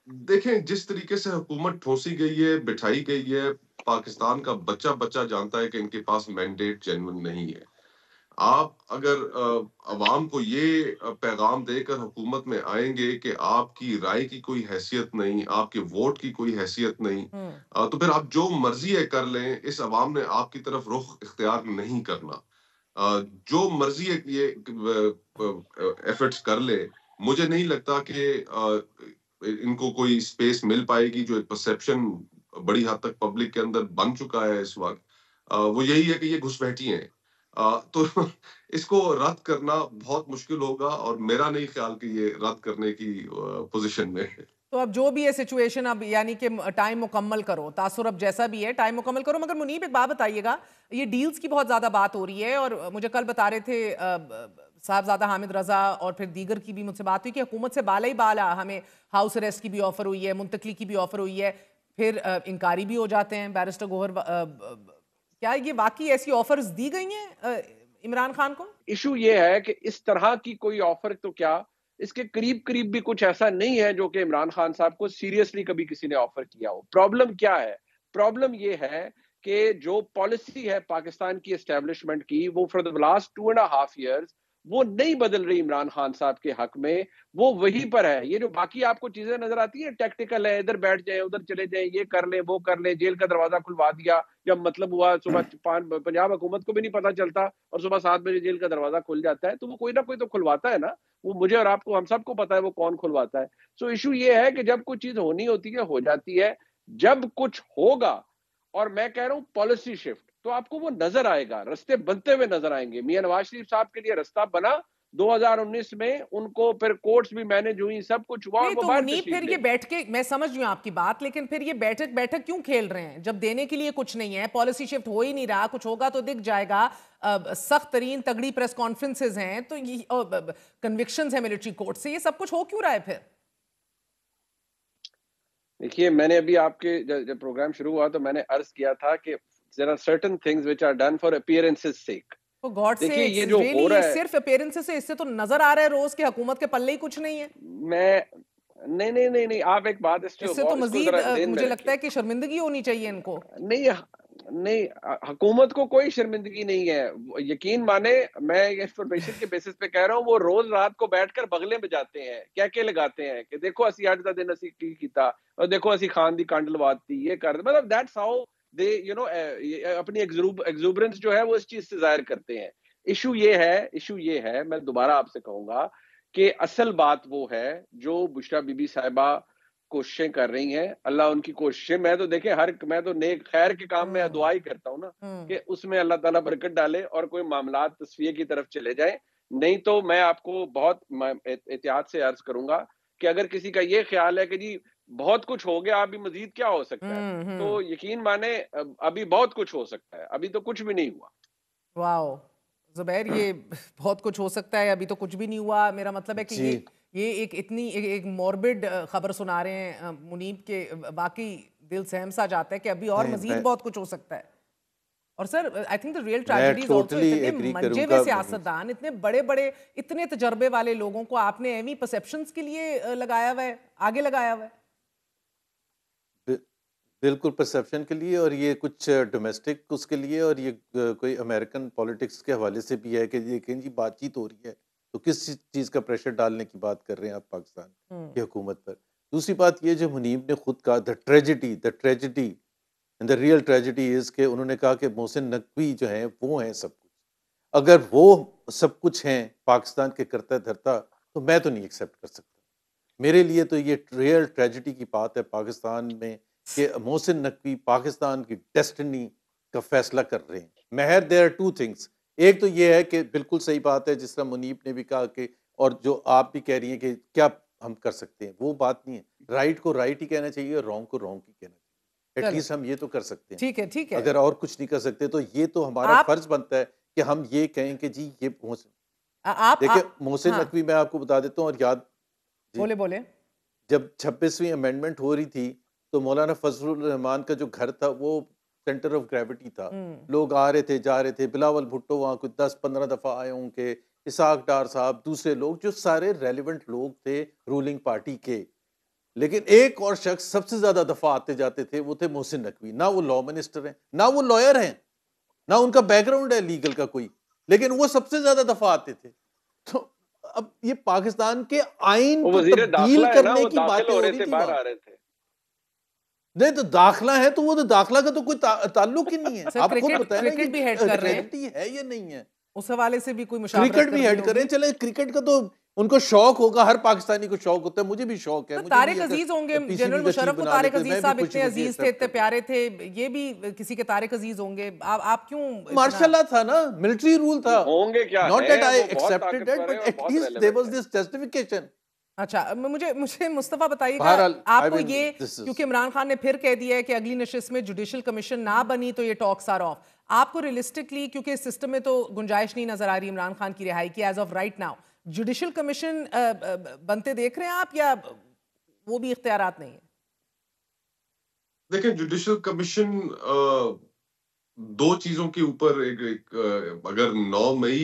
Speaker 7: देखें, जिस तरीके से हुकूमत ठोसी गई है, बिठाई गई है, पाकिस्तान का बच्चा बच्चा जानता है कि इनके पास मैंडेट जेन्युइन नहीं है। आप अगर अवाम को ये पैगाम देकर हुकूमत में आएंगे कि आपकी राय की कोई हैसियत नहीं, आपके वोट की कोई हैसियत नहीं, तो फिर आप जो मर्जी है कर लें, इस अवाम ने आपकी तरफ रुख इख्तियार नहीं करना। जो मर्जी ये एफर्ट्स कर ले, मुझे नहीं लगता कि इनको कोई स्पेस मिल पाएगी। जो एक परसेप्शन बड़ी हद तक पब्लिक के अंदर बन चुका है इस वक्त, वो यही है कि ये घुसपैठी हैं। तो इसको रद्द करना बहुत मुश्किल होगा और मेरा नहीं ख्याल कि ये रद्द करने की पोजीशन में है।
Speaker 2: तो अब जो भी है सिचुएशन, अब यानी कि टाइम मुकम्मल करो, तासुर अब जैसा भी है टाइम मुकम्मल करो। मगर मुनीब एक बात बताइएगा, ये डील्स की बहुत ज्यादा बात हो रही है और मुझे कल बता रहे थे साहबजादा हामिद रजा और फिर दीगर की भी मुझसे बात हुई कि हुकूमत से बाला ही बाला हमें हाउस अरेस्ट की भी ऑफर हुई है, मुंतकली की भी ऑफर हुई है, फिर इनकारी भी हो जाते हैं बैरिस्टर गोहर। क्या ये वाकई ऐसी ऑफर्स दी गई हैं इमरान खान को?
Speaker 5: इशू ये है कि इस तरह की कोई ऑफर तो क्या, इसके करीब करीब भी कुछ ऐसा नहीं है जो कि इमरान खान साहब को सीरियसली कभी किसी ने ऑफर किया हो। प्रॉब्लम क्या है? प्रॉब्लम ये है कि जो पॉलिसी है पाकिस्तान की एस्टेब्लिशमेंट की, वो फॉर द लास्ट 2.5 years वो नहीं बदल रही इमरान खान साहब के हक में, वो वहीं पर है। ये जो बाकी आपको चीजें नजर आती है टैक्टिकल है, इधर बैठ जाए उधर चले जाए, ये कर ले वो कर ले, जेल का दरवाजा खुलवा दिया, जब मतलब हुआ सुबह पंजाब हुकूमत को भी नहीं पता चलता और सुबह 7 बजे जेल का दरवाजा खुल जाता है। तो वो कोई ना कोई तो खुलवाता है ना, वो मुझे और आपको, हम सबको पता है वो कौन खुलवाता है। सो इशू ये है कि जब कोई चीज होनी होती है हो जाती है, जब कुछ होगा, और मैं कह रहा हूं पॉलिसी शिफ्ट, तो आपको वो नजर आएगा, रास्ते बनते हुए नजर आएंगे। मियां नवाज शरीफ साहब के लिए रास्ता बना 2019 में, उनको फिर कोर्ट्स भी मैनेज हुई, सब कुछ हुआ।
Speaker 2: नहीं तो मुनीब फिर ये बैठ के, मैं समझ रही हूं आपकी बात, लेकिन फिर ये बैठक क्यों खेल रहे हैं जब देने के लिए कुछ नहीं है? पॉलिसी शिफ्ट हो ही नहीं रहा, कुछ होगा तो दिख जाएगा। सख्त तरीन तगड़ी प्रेस कॉन्फ्रेंसेज हैं, तो ये कन्विक्शंस है मिलिट्री कोर्ट से, ये सब कुछ हो क्यों रहा है फिर?
Speaker 5: देखिए, मैंने अभी आपके जब प्रोग्राम शुरू हुआ तो मैंने अर्ज किया था कि there are certain things which are done for appearances sake.
Speaker 2: तो गॉड से
Speaker 5: ये जो हो रहा है
Speaker 2: सिर्फ अपीयरेंसेस से, इससे तो नजर आ रहा है रोज की हुकूमत के पल्ले ही कुछ नहीं है।
Speaker 5: मैं नहीं, आप एक बात
Speaker 2: इससे तो मजीद मुझे लगता है कि शर्मिंदगी होनी चाहिए इनको।
Speaker 5: नहीं, हुकूमत को कोई शर्मिंदगी नहीं है, यकीन माने, मैं इंफॉर्मेशन के बेसिस पे कह रहा हूँ। वो रोज रात को बैठकर बगले बजाते हैं, क्या लगाते हैं कि देखो असी अज दा दिन असी की कीता और देखो असी खान दी कंड लवाती, ये कर, मतलब दैट्स हाउ दे अपनी एक्सुबरेंस जो है वो इस चीज से जाहिर करते हैं। इशू ये है, मैं दोबारा आपसे कहूंगा कि असल बात वो है जो बुशरा बीबी साहिबा कोशिशें कर रही हैं, अल्लाह उनकी कोशिशें, मैं तो देखे मैं तो नेक खैर के काम में दुआ ही करता हूँ ना कि उसमें अल्लाह ताला बरकत डाले और कोई मामलात तस्फिये की तरफ चले जाए। नहीं तो मैं आपको बहुत एहतियात से अर्ज करूंगा कि अगर किसी का ये ख्याल है कि जी बहुत कुछ हो गया, अभी मजीद क्या हो सकता है, तो यकीन माने अभी बहुत कुछ हो सकता है, अभी तो कुछ भी नहीं हुआ।
Speaker 2: वाओ जुबैर, ये बहुत कुछ हो सकता है, अभी तो कुछ भी नहीं हुआ। मेरा मतलब है कि ये एक मॉर्बिड खबर सुना रहे हैं मुनीब के, बाकी दिल सहम सा जाता है कि अभी और मजीद बहुत कुछ हो सकता है। और sir I think the real tragedy is also, इतने मंजे हुए सियासतदान, इतने बड़े इतने तजर्बे वाले लोगों को आपने एवी परसेप्शंस के लिए लगाया हुआ है, आगे लगाया हुआ है।
Speaker 6: बिल्कुल परसेप्शन के लिए, और ये कुछ डोमेस्टिक उसके लिए, और ये कोई अमेरिकन पॉलिटिक्स के हवाले से भी है कि ये जी बातचीत हो रही है तो किस चीज़ का प्रेशर डालने की बात कर रहे हैं आप पाकिस्तान की हुकूमत पर। दूसरी बात ये जो मुनीब ने खुद कहा, the tragedy and the real tragedy is के उन्होंने कहा कि मोहसिन नकवी जो हैं वो हैं सब कुछ। अगर वो सब कुछ हैं पाकिस्तान के करता धरता तो मैं तो नहीं एक्सेप्ट कर सकता। मेरे लिए तो ये रियल ट्रेजिडी की बात है पाकिस्तान में कि मोहसिन नकवी पाकिस्तान की डेस्टिनी का फैसला कर रहे हैं। महर देयर आर टू थिंग्स, एक तो ये है कि बिल्कुल सही बात है जिस तरह मुनीब ने भी कहा कि, और जो आप भी कह रही हैं कि क्या हम कर सकते हैं, वो बात नहीं है। राइट को राइट ही कहना चाहिए और रॉन्ग को रॉन्ग ही कहना चाहिए। एटलीस्ट हम ये तो कर सकते हैं।
Speaker 2: ठीक है, ठीक है।
Speaker 6: अगर और कुछ नहीं कर सकते तो ये तो हमारा फर्ज बनता है कि हम ये कहें कि जी ये देखिए मोहसिन नकवी, मैं आपको बता देता हूँ और याद
Speaker 2: बोले
Speaker 6: जब 26वीं अमेंडमेंट हो रही थी तो मौलाना फजलुर रहमान का जो घर था वो सेंटर ऑफ ग्रेविटी था। लोग आ रहे थे जा रहे थे, बिलावल भुट्टो वहाँ कुछ 10-15 दफा आए होंगे, इसाक डार साहब, दूसरे लोग जो सारे रेलिवेंट लोग थे रूलिंग पार्टी के। लेकिन एक और शख्स सबसे ज्यादा दफा आते जाते थे, वो थे मोहसिन नकवी। ना वो लॉ मिनिस्टर हैं, ना वो लॉयर हैं, ना उनका बैकग्राउंड है लीगल का कोई, लेकिन वो सबसे ज्यादा दफा आते थे। तो अब ये पाकिस्तान के आइन को तब्दील करने की बातें हो रही थी, बाहर आ रहे थे। नहीं तो दाखला है तो वो तो दाखला का तो कोई ताल्लुक ही नहीं है। आप खुद बताएं,
Speaker 2: क्रिकेट भी हेड कर रहे हैं,
Speaker 6: है या नहीं है?
Speaker 2: उस हवाले से भी कोई मुशावरत
Speaker 6: क्रिकेट भी हेड करें, चले क्रिकेट का तो उनको शौक होगा, हर पाकिस्तानी को शौक होता है, मुझे भी शौक है।
Speaker 2: तारिक अजीज होंगे, जनरल मुशर्रफ को तारिक अजीज साहब इतने अजीज थे, इतने प्यारे थे, ये भी किसी के तारिक अजीज होंगे। आप क्यों?
Speaker 6: मार्शल लॉ था ना, मिलिट्री रूल था,
Speaker 5: होंगे क्या?
Speaker 6: Not that I accepted it, but at least there was this justification.
Speaker 2: अच्छा, मुझे मुस्तफा बताइएगा, आपको ये, क्योंकि इमरान खान ने फिर कह दिया है कि अगली नशिस्त में जुडिशल कमीशन ना बनी तो ये टॉक्स आर ऑफ। आपको रियलिस्टिकली, क्योंकि इस सिस्टम में तो गुंजाइश नहीं नजर आ रही इमरान खान की रिहाई की as of right now, judicial commission बनते देख रहे हैं आप या वो भी इख्तियारात नहीं है?
Speaker 7: देखिए, जुडिशल कमीशन दो चीजों के ऊपर अगर 9 मई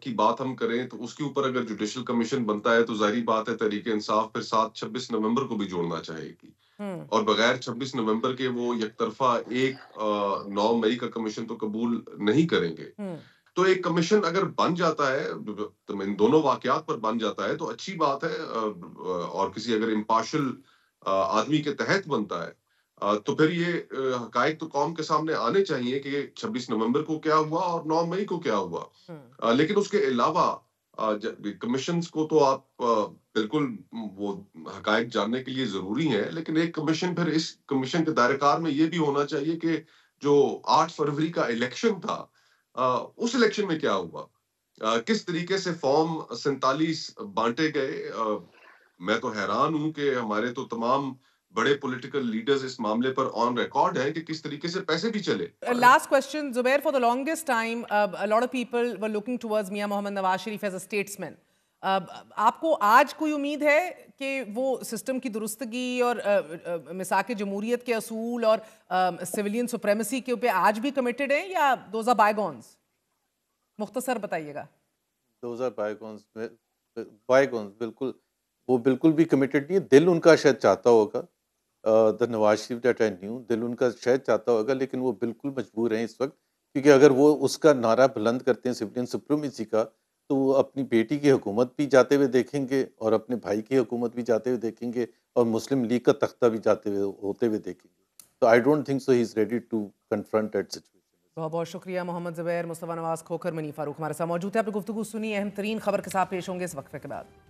Speaker 7: की बात हम करें तो उसके ऊपर अगर जुडिशल कमीशन बनता है तो जाहिर बात है तहरीक इंसाफ फिर साथ 26 नवंबर को भी जोड़ना चाहेगी, और बगैर 26 नवंबर के वो यकतरफा 9 मई का कमीशन तो कबूल नहीं करेंगे। तो एक कमीशन अगर बन जाता है तो इन दोनों वाकयात पर बन जाता है तो अच्छी बात है, और किसी अगर इम्पार्शल आदमी के तहत बनता है तो फिर ये हकायक तो कौम के सामने आने चाहिए कि 26 नवंबर को क्या हुआ और 9 मई को क्या हुआ। लेकिन उसके अलावा कमीशंस को तो आप बिल्कुल वो हकायक जानने के लिए जरूरी है, लेकिन एक कमीशन फिर इस कमीशन के दायरेकार में ये भी होना चाहिए कि जो 8 फरवरी का इलेक्शन था उस इलेक्शन में क्या हुआ, किस तरीके से फॉर्म 47 बांटे गए। मैं तो हैरान हूं कि हमारे तो तमाम बड़े पॉलिटिकल लीडर्स इस मामले पर ऑन रिकॉर्ड हैं कि किस तरीके से पैसे भी चले।
Speaker 2: Last question Zubair, for the longest time a lot of people were looking towards Mian Mohammad Nawaz Sharif as a statesman. आपको आज कोई उम्मीद है कि वो सिस्टम की दुरुस्तगी और मिसाक जमहूरियत के असूल और सिविलियन सुप्रेमेसी के ऊपर आज भी कमिटेड हैं या दोज आर बायगॉन्स? मुख्तसर बताइएगा।
Speaker 6: दोज आर बायगॉन्स, बिल्कुल वो बिल्कुल भी कमिटेड नहीं है। दिल उनका शायद चाहता होगा, the Nawaz Sharif that I knew, दिल उनका शायद चाहता होगा, लेकिन वो बिल्कुल मजबूर हैं इस वक्त, क्योंकि अगर वो उसका नारा बुलंद करते हैं सिविलियन सुप्रीमेसी का, तो वो अपनी बेटी की हुकूमत भी जाते हुए देखेंगे और अपने भाई की हुकूमत भी जाते हुए देखेंगे और मुस्लिम लीग का तख्ता भी होते हुए देखेंगे। तो I don't think so he is ready to confront that situation.
Speaker 2: बहुत बहुत शुक्रिया मोहम्मद ज़ुबैर, मुस्तफ़ा नवाज खोखर, मनी फारूक हमारे साथ मौजूद है। आपने गुफ्तगू सुनी, अहम तरीन खबर के साथ पेश होंगे इस वक्फे के बाद।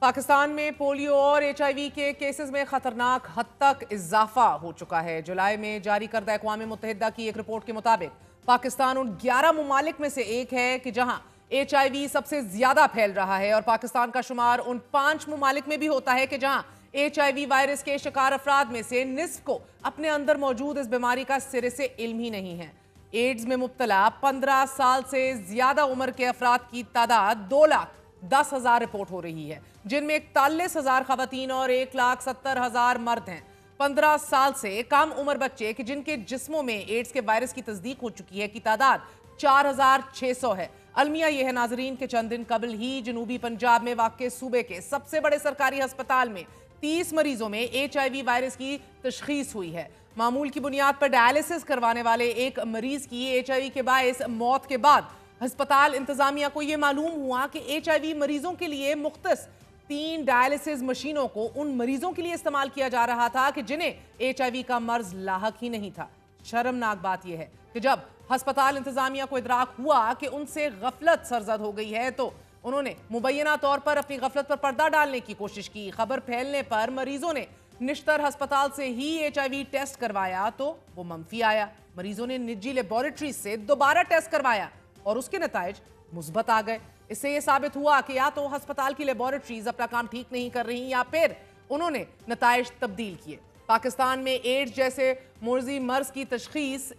Speaker 2: पाकिस्तान में पोलियो और HIV के केसेस में खतरनाक हद तक इजाफा हो चुका है। जुलाई में जारी करदा अक़वाम मुत्तहिदा की एक रिपोर्ट के मुताबिक पाकिस्तान उन 11 मुमालिक में से एक है कि जहां HIV सबसे ज्यादा फैल रहा है, और पाकिस्तान का शुमार उन 5 मुमालिक में भी होता है कि जहां HIV वायरस के शिकार अफराद में से निस्फ को अपने अंदर मौजूद इस बीमारी का सिरे से इल्म ही नहीं है। एड्स में मुब्तला 15 साल से ज्यादा उम्र के अफराद की तादाद 2,10,000 रिपोर्ट हो रही है, जिनमें 41,000 खवातीन और 1,70,000 मर्द हैं। 15 साल से कम उम्र बच्चे कि जिनके जिस्मों में एड्स के वायरस की तस्दीक हो चुकी है की तादाद 4,600 है। अलमिया ये है नाजरीन के चंद दिन कबल ही जनूबी पंजाब में वाक़ सूबे के सबसे बड़े सरकारी अस्पताल में 30 मरीजों में HIV वायरस की तशखीस हुई है। मामूल की बुनियाद पर डायलिसिस करवाने वाले एक मरीज की HIV के बायस मौत के बाद अस्पताल इंतजामिया को यह मालूम हुआ कि HIV मरीजों के लिए मुख्तस 3 डायलिसिस मशीनों को उन मरीजों के लिए इस्तेमाल किया जा रहा था कि जिन्हें HIV का मर्ज लाहक ही नहीं था। शर्मनाक बात यह है कि जब अस्पताल इंतजामिया को इदराक हुआ कि उनसे गफलत सरजद हो गई है तो उन्होंने मुबैना तौर पर अपनी गफलत पर पर्दा डालने की कोशिश की। खबर फैलने पर मरीजों ने निश्तर अस्पताल से ही HIV टेस्ट करवाया तो वो मंफी आया। मरीजों ने निजी लेबोरेटरी से दोबारा टेस्ट करवाया और उसके नताइज मुस्बत आ गए। इससे यह साबित हुआ कि या तो अस्पताल की लेबोरेटरीज अपना काम ठीक नहीं कर रही या फिर उन्होंने नताइज तब्दील किए। पाकिस्तान में एड्स जैसे मुर्जी मर्ज की तशखीस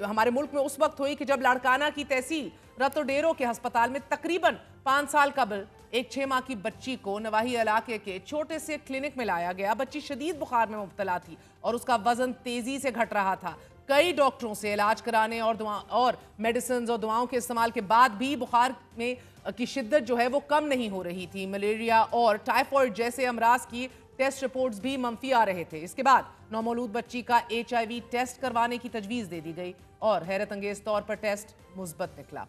Speaker 2: हमारे मुल्क में उस वक्त हुई कि जब लाड़काना की तहसील रतोडेरो के अस्पताल में तकरीबन 5 साल कबल एक 6 माह की बच्ची को नवाही इलाके के छोटे से क्लिनिक में लाया गया। बच्ची शदीद बुखार में मुब्तला थी और उसका वजन तेजी से घट रहा था। कई डॉक्टरों से इलाज कराने और मेडिसिन और दवाओं के इस्तेमाल के बाद भी बुखार में की शिद्दत जो है वो कम नहीं हो रही थी। मलेरिया और टाइफॉइड जैसे अमराज की टेस्ट रिपोर्ट्स भी मंफी आ रहे थे। इसके बाद नौमौलूद बच्ची का HIV टेस्ट करवाने की तजवीज़ दे दी गई और हैरत अंगेज तौर पर टेस्ट मुस्बत निकला।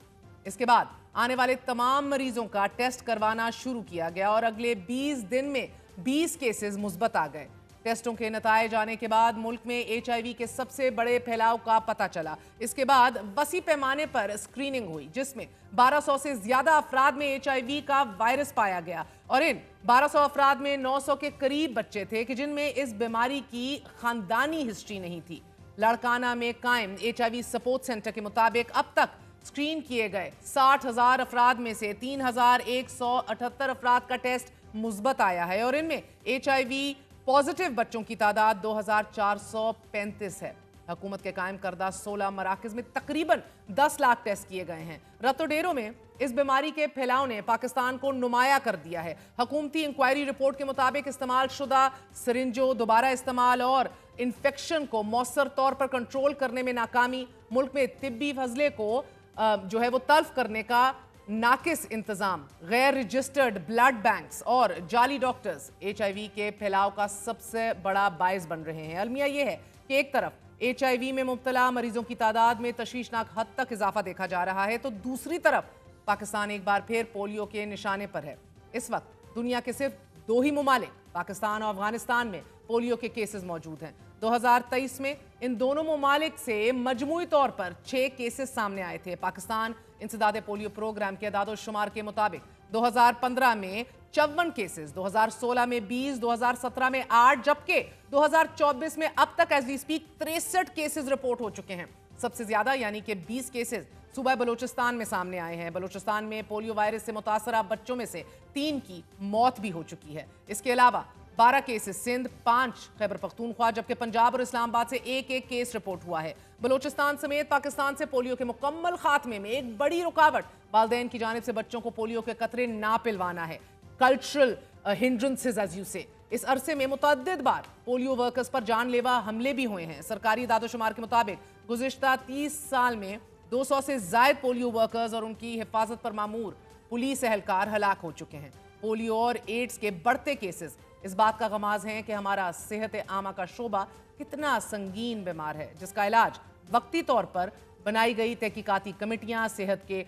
Speaker 2: इसके बाद आने वाले तमाम मरीजों का टेस्ट करवाना शुरू किया गया और अगले 20 दिन में 20 केसेस मुस्बत आ गए। टेस्टों के नताइज आने के बाद मुल्क में HIV के सबसे बड़े फैलाव का पता चला। इसके बाद वसी पैमाने पर स्क्रीनिंग हुई जिसमें 1200 से ज्यादा अफराद में HIV का वायरस पाया गया और इन 1200 अफराद में 900 के करीब बच्चे थे कि जिनमें इस बीमारी की खानदानी हिस्ट्री नहीं थी। लाड़काना में कायम HIV सपोर्ट सेंटर के मुताबिक अब तक स्क्रीन किए गए 60,000 अफराद में से 3,178 अफराद का टेस्ट मुस्बत आया है और इनमें HIV पॉजिटिव बच्चों की तादाद 2,435 है। हुकूमत के कायम करदा 16 मराकज में तकरीबन 10 लाख टेस्ट किए गए हैं। रतोडेरो में इस बीमारी के फैलाव ने पाकिस्तान को नुमाया कर दिया है। हुकूमती इंक्वायरी रिपोर्ट के मुताबिक इस्तेमाल शुदा सरिंजों दोबारा इस्तेमाल और इन्फेक्शन को मौसर तौर पर कंट्रोल करने में नाकामी, मुल्क में तिब्बी फजले को जो है वो तल्फ करने का नाकिस इंतजाम, गैर रजिस्टर्ड ब्लड बैंक्स और जाली डॉक्टर्स HIV के फैलाव का सबसे बड़ा बायस बन रहे हैं। अलमिया यह है कि एक तरफ HIV में मुब्तला मरीजों की तादाद में तशवीशनाक हद तक इजाफा देखा जा रहा है तो दूसरी तरफ पाकिस्तान एक बार फिर पोलियो के निशाने पर है। इस वक्त दुनिया के सिर्फ 2 ही मुमालिक पाकिस्तान और अफगानिस्तान में पोलियो के केसेस मौजूद हैं। 2023 में इन दोनों मुमालिक से मजमूई तौर पर 6 केसेस सामने आए थे। पाकिस्तान इंसदादे पोलियो प्रोग्राम के अदाद शुमार के मुताबिक 2015 में 54 केसेस, 2016 में 20, 2017 में 8 जबकि 2024 में अब तक as we speak 63 cases report हो चुके हैं। सबसे ज्यादा यानी कि 20 केसेस सूबा बलूचिस्तान में सामने आए हैं। बलूचिस्तान में पोलियो वायरस से मुतासरा बच्चों में से 3 की मौत भी हो चुकी है। इसके अलावा 12 केसेस सिंध, 5 खैबर पख्तूनख्वा जबकि पंजाब और इस्लामाबाद से एक केस रिपोर्ट हुआ है। बलूचिस्तान समेत पाकिस्तान से पोलियो के मुकम्मल खात्मे में एक बड़ी रुकावट वालिदैन की जानिब से बच्चों को पोलियो के कतरे ना पिलवाना है। कल्चरल हिंड्रेंसेस एज यू से। इस अरसे में मुतअद्दिद बार पोलियो वर्कर्स पर जानलेवा हमले भी हुए हैं। सरकारी दादोशुमार के मुताबिक गुज़िश्ता 30 साल में 200 से जायद पोलियो वर्कर्स और उनकी हिफाजत पर मामूर पुलिस एहलकार हलाक हो चुके हैं। पोलियो और एड्स के बढ़ते केसेस इस बात का गमाज है कि हमारा सेहत आमा का शोबा कितना संगीन बीमार है जिसका इलाज वक्ती तौर पर बनाई गई तहकीकाती कमेटियां, सेहत के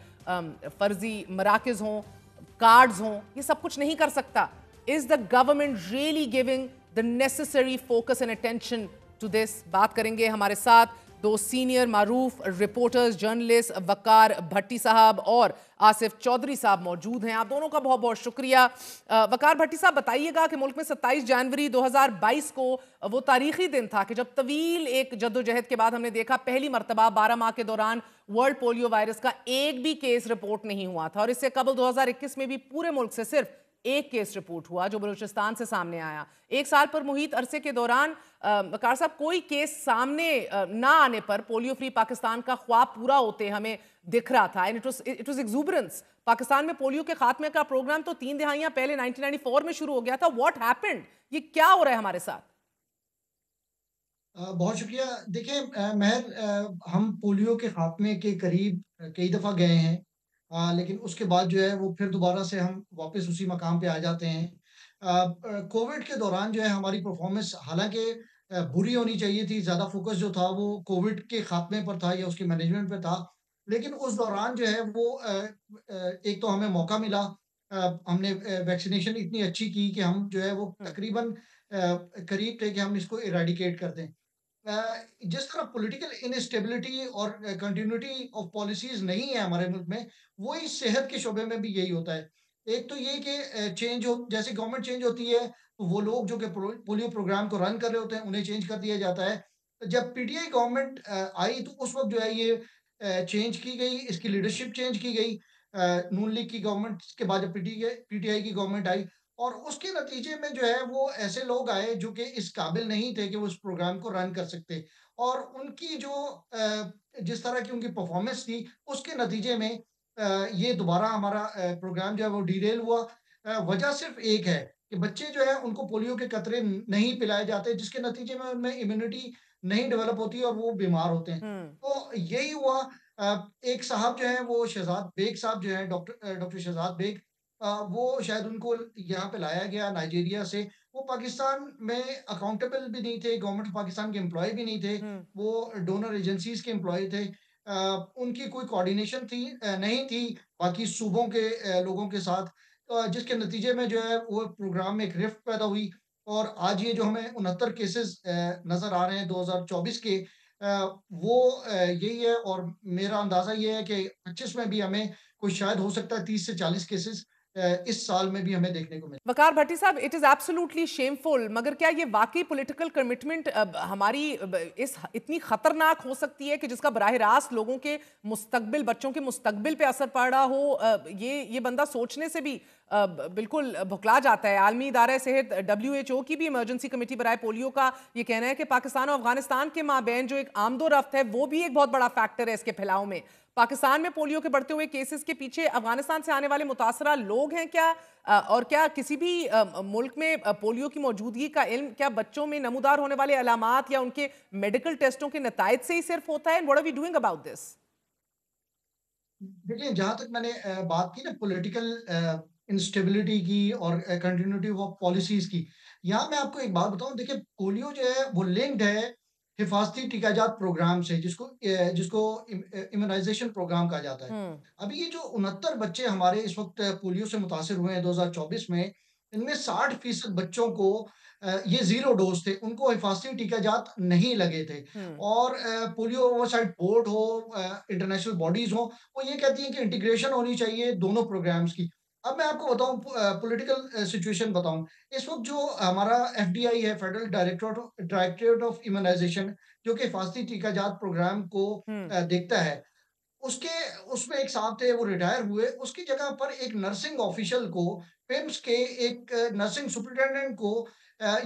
Speaker 2: फर्जी मराकज़ हों, कार्ड्स हों, ये सब कुछ नहीं कर सकता। Is the government really giving the necessary focus and attention to this? बात करेंगे हमारे साथ 2 सीनियर मारूफ रिपोर्टर्स, जर्नलिस्ट वकार भट्टी साहब और आसिफ चौधरी साहब मौजूद हैं। आप दोनों का बहुत बहुत शुक्रिया। वकार भट्टी साहब, बताइएगा कि मुल्क में 27 जनवरी 2022 को वो तारीखी दिन था कि जब तवील एक जद्दोजहद के बाद हमने देखा पहली मरतबा 12 माह के दौरान वर्ल्ड पोलियो वायरस का एक भी केस रिपोर्ट नहीं हुआ था और इससे कबल 2021 में भी पूरे मुल्क से सिर्फ एक केस रिपोर्ट हुआ जो बलूचिस्तान से सामने आया। एक साल पर मुहित अरसे के दौरान वकार साहब कोई केस सामने ना आने पर पोलियो फ्री पाकिस्तान का ख्वाब पूरा होते हमें दिख रहा था। And it was exuberance. Pakistan में पोलियो के खात्मे का प्रोग्राम तो 3 दहाइयां पहले 1994 में शुरू हो गया था। What happened? ये क्या हो रहा है हमारे साथ?
Speaker 8: बहुत शुक्रिया। देखिए महर, हम पोलियो के खात्मे के करीब कई दफ़ा गए हैं लेकिन उसके बाद जो है वो फिर दोबारा से हम वापस उसी मकाम पे आ जाते हैं। कोविड के दौरान जो है हमारी परफॉर्मेंस हालाँकि बुरी होनी चाहिए थी, ज़्यादा फोकस जो था वो कोविड के खात्मे पर था या उसके मैनेजमेंट पे था। लेकिन उस दौरान जो है वो एक तो हमें मौका मिला, हमने वैक्सीनेशन इतनी अच्छी की कि हम जो है वो तकरीबन करीब थे कि हम इसको इरेडिकेट कर दें। जिस तरह पॉलिटिकल इनस्टेबिलिटी और कंटिन्यूटी ऑफ पॉलिसीज नहीं है हमारे मुल्क में, वही सेहत के शोबे में भी यही होता है। एक तो ये कि चेंज हो जैसे गवर्नमेंट चेंज होती है, तो वो लोग जो कि पोलियो प्रोग्राम को रन कर रहे होते हैं, उन्हें चेंज कर दिया जाता है। जब पीटीआई गवर्नमेंट आई तो उस वक़्त जो है ये चेंज की गई, इसकी लीडरशिप चेंज की गई। नून लीग की गवर्नमेंट के बाद जब पीटीआई की गवर्नमेंट आई और उसके नतीजे में जो है वो ऐसे लोग आए जो कि इस काबिल नहीं थे कि वो उस प्रोग्राम को रन कर सकते और उनकी जो जिस तरह की उनकी परफॉर्मेंस थी उसके नतीजे में ये दोबारा हमारा प्रोग्राम जो है वो डिरेल हुआ। वजह सिर्फ एक है कि बच्चे जो है उनको पोलियो के कतरे नहीं पिलाए जाते जिसके नतीजे में उनमें इम्यूनिटी नहीं डेवलप होती और वो बीमार होते हैं। तो यही हुआ। एक साहब जो है वो शहजाद बेग साहब जो है डॉक्टर शहजाद बेग, वो शायद उनको यहाँ पे लाया गया नाइजीरिया से। वो पाकिस्तान में अकाउंटेबल भी नहीं थे, गवर्नमेंट ऑफ पाकिस्तान के एम्प्लॉय भी नहीं थे, वो डोनर एजेंसीज के एम्प्लॉय थे। उनकी कोई कोऑर्डिनेशन नहीं थी बाकी सूबों के लोगों के साथ, जिसके नतीजे में जो है वो प्रोग्राम में एक रिफ्ट पैदा हुई और आज ये जो हमें 69 केसेस नज़र आ रहे हैं 2024 के, वो यही है और मेरा अंदाज़ा ये है कि 25 में भी हमें कोई शायद हो सकता है 30 से 40 केसेस इस साल में भी हमें देखने को मिले।
Speaker 2: वकार भट्टी साहब, इट इज एब्सोल्युटली शेमफुल, मगर क्या ये वाकई पॉलिटिकल कमिटमेंट हमारी इस इतनी खतरनाक हो सकती है कि जिसका बराह रास्त लोगों के मुस्तकबिल, बच्चों के मुस्तकबिल पे असर पड़ रहा हो? ये बंदा सोचने से भी बिल्कुल भुखला जाता है। आलमी इदारा सेहत WHO की भी इमरजेंसी कमेटी बराए पोलियो का ये कहना है कि पाकिस्तान और अफगानिस्तान के माबैन जो एक आमदोरफ्त है वो भी एक बहुत बड़ा फैक्टर है इसके फैलाव में। पाकिस्तान में पोलियो के बढ़ते हुए केसेस के पीछे अफगानिस्तान से आने वाले मुतासरा लोग हैं क्या? और क्या किसी भी मुल्क में पोलियो की मौजूदगी का इल्म क्या बच्चों में नमूदार होने वाले अलामात या उनके मेडिकल टेस्टों के नतायज से ही सिर्फ होता है? What are we doing about this?
Speaker 8: देखिए, जहाँ तक मैंने बात की ना पॉलिटिकल इंस्टेबिलिटी की और कंटिन्यूटी ऑफ पॉलिसीज की, यहाँ मैं आपको एक बात बताऊँ। देखिए, पोलियो जो है वो लिंक्ड है हिफाजती टीकाजात प्रोग्राम से, जिसको इम्यूनाइजेशन प्रोग्राम कहा जाता है। अभी ये जो 69 बच्चे हमारे इस वक्त पोलियो से मुतासिर हुए हैं 2024 में, इनमें 60% बच्चों को ये जीरो डोज थे, उनको हिफाजती टीकाजात नहीं लगे थे। और पोलियो ओवरसाइट बोर्ड हो, इंटरनेशनल बॉडीज हो, वो ये कहती हैं कि इंटीग्रेशन होनी चाहिए दोनों प्रोग्राम्स की। अब मैं आपको बताऊं, पॉलिटिकल सिचुएशन बताऊं, इस वक्त जो हमारा FDI है, फेडरल डायरेक्टरेट ऑफ इम्यूनाइजेशन, जो कि हिफाजती टीकाजात प्रोग्राम को देखता है, उसके उसमें एक साहब थे, वो रिटायर हुए। उसकी जगह पर एक नर्सिंग ऑफिशियल को, पिम्स के एक नर्सिंग सुपरिटेंडेंट को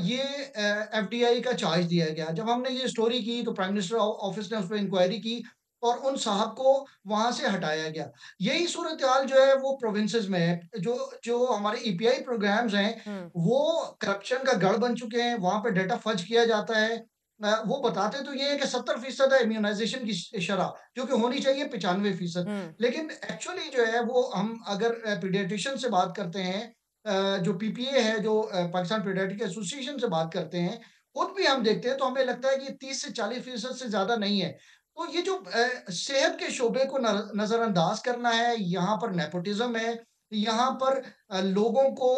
Speaker 8: ये FDI का चार्ज दिया गया। जब हमने ये स्टोरी की तो प्राइम मिनिस्टर ऑफिस ने उस पर इंक्वायरी की और उन साहब को वहां से हटाया गया। यही सूरत हाल जो है वो प्रोविंसेस में है। जो जो हमारे EPI प्रोग्राम्स हैं वो करप्शन का गढ़ बन चुके हैं। वहां पे डाटा फज किया जाता है। वो बताते तो ये है कि 70% है इम्यूनाइजेशन की शरह, जो कि होनी चाहिए 95%। लेकिन एक्चुअली जो है वो हम अगर पीडियाट्रिशियन से बात करते हैं, जो PPA है, जो पाकिस्तान पीडियाट्रिक एसोसिएशन से बात करते हैं, खुद भी हम देखते हैं तो हमें लगता है कि 30 से 40% से ज्यादा नहीं है। तो ये जो सेहत के शोबे को नजरअंदाज करना है, यहाँ पर नेपोटिज्म है, यहाँ पर लोगों को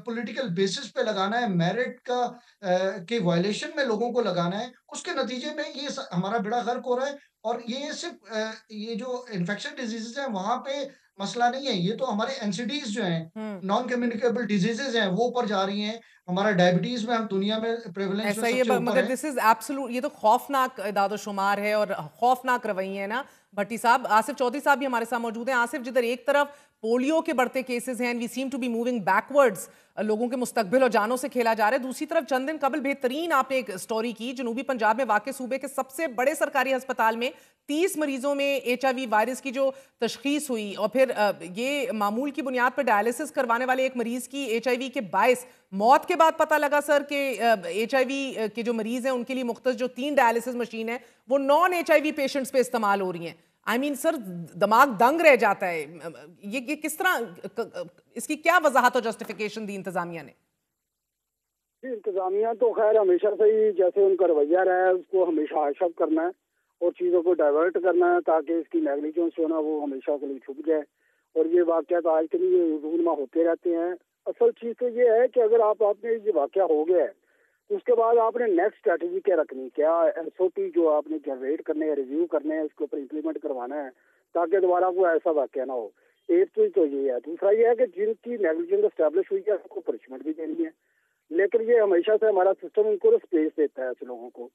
Speaker 8: पॉलिटिकल बेसिस पे लगाना है, मेरिट का के वायलेशन में लोगों को लगाना है, उसके नतीजे में ये हमारा बेड़ा गर्क हो रहा है। और ये सिर्फ ये जो इन्फेक्शन डिजीजेज हैं वहां पे मसला नहीं है, ये तो हमारे NCDs जो हैं, नॉन कम्युनिकेबल डिजीजेज हैं, वो ऊपर जा रही हैं। हमारा डायबिटीज में हम दुनिया में प्रेवलेंस
Speaker 2: ऐसा
Speaker 8: में
Speaker 2: ही है,
Speaker 8: सबसे ऊपर
Speaker 2: मगर
Speaker 8: है।
Speaker 2: दिस इज एब्सोल्यूट, ये तो खौफनाक इदाद-ओ-शुमार है और खौफनाक रवैये है ना। भट्टी साहब, आसिफ चौधरी साहब भी हमारे साथ मौजूद हैं। आसिफ, जिधर एक तरफ पोलियो के बढ़ते केसेस हैं, we seem to be moving backwards, लोगों के मुस्तकबिल और जानों से खेला जा रहा है, दूसरी तरफ चंद दिन कबल बेहतरीन आपने एक स्टोरी की, जनूबी पंजाब में वाक़ सूबे के सबसे बड़े सरकारी अस्पताल में 30 मरीजों में HIV वायरस की जो तशखीस हुई और फिर ये मामूल की बुनियाद पर डायलिसिस करवाने वाले एक मरीज की HIV के बायस मौत के बाद पता लगा सर कि HIV के जो मरीज हैं उनके लिए मुख्तस जो 3 डायलिसिस मशीन है वो नॉन HIV पेशेंट्स पे इस्तेमाल हो रही हैं। आई मीन सर, दिमाग दंग रह जाता है। ये किस तरह, इसकी क्या वजाहत और जस्टिफिकेशन दी इंतजामिया ने?
Speaker 9: इंतजामिया तो खैर हमेशा से ही जैसे उनका रवैया रहा है उसको हमेशा हाशब करना है और चीज़ों को डाइवर्ट करना है ताकि इसकी नेगलिजेंस जो ना वो हमेशा के लिए छुप जाए। और ये वाक़या तो आज के लिए रूनमा होते रहते हैं। असल चीज़ तो ये है कि अगर आपने ये वाक़या हो गया है तो उसके बाद आपने नेक्स्ट स्ट्रैटेजी क्या रखनी, क्या SOP जो आपने जनरेट करने हैं, रिव्यू करने हैं, इसके ऊपर इम्प्लीमेंट करवाना है ताकि दोबारा कोई ऐसा वाक़या ना हो। एक चीज़ तो ये है। दूसरा ये है कि जिनकी नेगलिजेंस एस्टैब्लिश हुई है उनको पनिशमेंट भी देनी है, लेकिन ये हमेशा से हमारा सिस्टम उनको स्पेस देता है ऐसे लोगों को।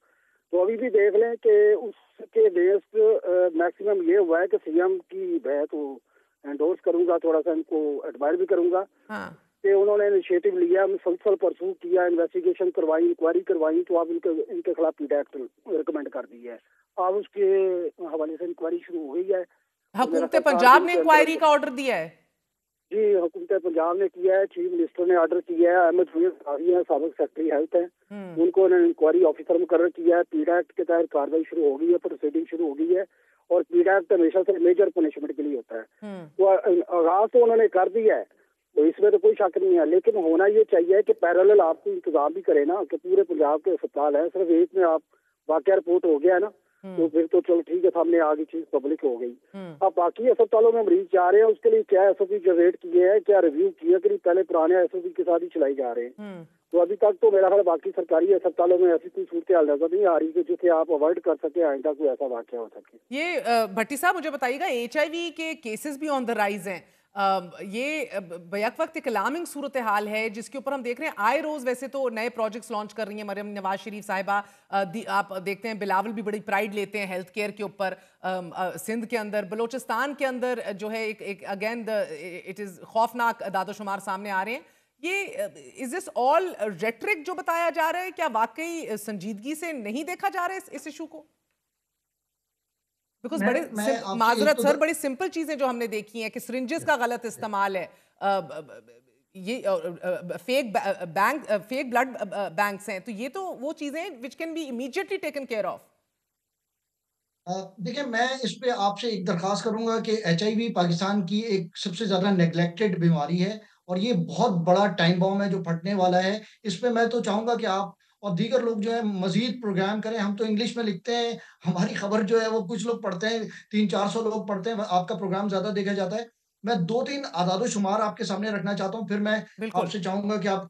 Speaker 9: तो अभी भी देख लें कि उसके बेस्ड मैक्सिमम ये हुआ है कि CM की मैं तो एंडोर्स करूंगा, थोड़ा सा इनको एडमायर भी करूंगा कि उन्होंने इनिशिएटिव लिया, मुसलसल परसू किया, इन्वेस्टिगेशन करवाई, इंक्वायरी करवाई, तो अब इनके खिलाफ पीडा एक्ट रिकमेंड कर दी है। अब उसके हवाले से इंक्वायरी शुरू हो गई है।
Speaker 2: हुकूमत पंजाब ने इंक्वायरी का ऑर्डर दिया है?
Speaker 9: जी, हुकूमत पंजाब ने किया है, चीफ मिनिस्टर ने ऑर्डर किया है, अहमद फरीद हैं, साबिक सेक्रेटरी हेल्थ हैं, उनको इंक्वायरी ऑफिसर मुकर्रर किया है। पीडा एक्ट के तहत कार्रवाई शुरू हो गई है, प्रोसीडिंग शुरू हो गई है और पीडा एक्ट हमेशा से मेजर पनिशमेंट के लिए होता है। तो आगाज तो उन्होंने कर दिया है, तो इसमें तो कोई शक नहीं है, लेकिन होना ये चाहिए कि पैरेलल आपको इंतजाम भी करे ना कि पूरे पंजाब के अस्पताल है, सिर्फ एक में आप वाकया रिपोर्ट हो गया है ना तो फिर तो चलो ठीक है, सामने आगे चीज पब्लिक हो गई। अब बाकी अस्पतालों में मरीज जा रहे हैं, उसके लिए क्या SOP जनरेट किए हैं, क्या रिव्यू किए कि नहीं, पहले पुराने SOP के साथ ही चलाई जा रहे हैं। तो अभी तक तो मेरा ख्याल बाकी सरकारी अस्पतालों में ऐसी कोई सूरत हाल नजर नहीं आ रही कि जिसे आप अवॉइड कर सके, आइंदा कोई ऐसा वाकया हो सके।
Speaker 2: ये भट्टी साहब मुझे बताइएगा, HIV के केसेस भी ऑन द राइज हैं। ये बैक वक्त एक अलार्मिंग सूरत हाल है जिसके ऊपर हम देख रहे हैं आए रोज वैसे तो नए प्रोजेक्ट्स लॉन्च कर रही हैं मरियम नवाज शरीफ साहिबा। आप देखते हैं बिलावल भी बड़ी प्राइड लेते हैं हेल्थ केयर के ऊपर। सिंध के अंदर, बलोचिस्तान के अंदर जो है एक अगेन इट इज खौफनाक दादोशुमार सामने आ रहे हैं। ये इज दिस ऑल रेटरिक जो बताया जा रहा है, क्या वाकई संजीदगी से नहीं देखा जा रहा है इस इशू को? बिकॉज बड़े माजरत सर, बड़ी सिंपल चीजें जो हमने देखी हैं कि सिरिंजेस का गलत इस्तेमाल है, ये फेक ब्लड बैंक्स हैं, तो ये तो वो चीजें which can be immediately taken care of.
Speaker 8: देखिए, मैं इस पे आपसे एक दरखास्त करूंगा कि HIV पाकिस्तान की एक सबसे ज्यादा नेग्लेक्टेड बीमारी है और ये बहुत बड़ा टाइम बॉम्ब है जो फटने वाला है। इस पे मैं तो चाहूंगा कि आप और दीगर लोग जो है मजीद प्रोग्राम करें। हम तो इंग्लिश में लिखते हैं, हमारी खबर जो है वो कुछ लोग पढ़ते हैं, 300-400 लोग पढ़ते हैं, आपका प्रोग्राम ज्यादा देखा जाता है। मैं 2-3 आदादो शुमार आपके सामने रखना चाहता हूँ, फिर मैं आपसे चाहूंगा कि आप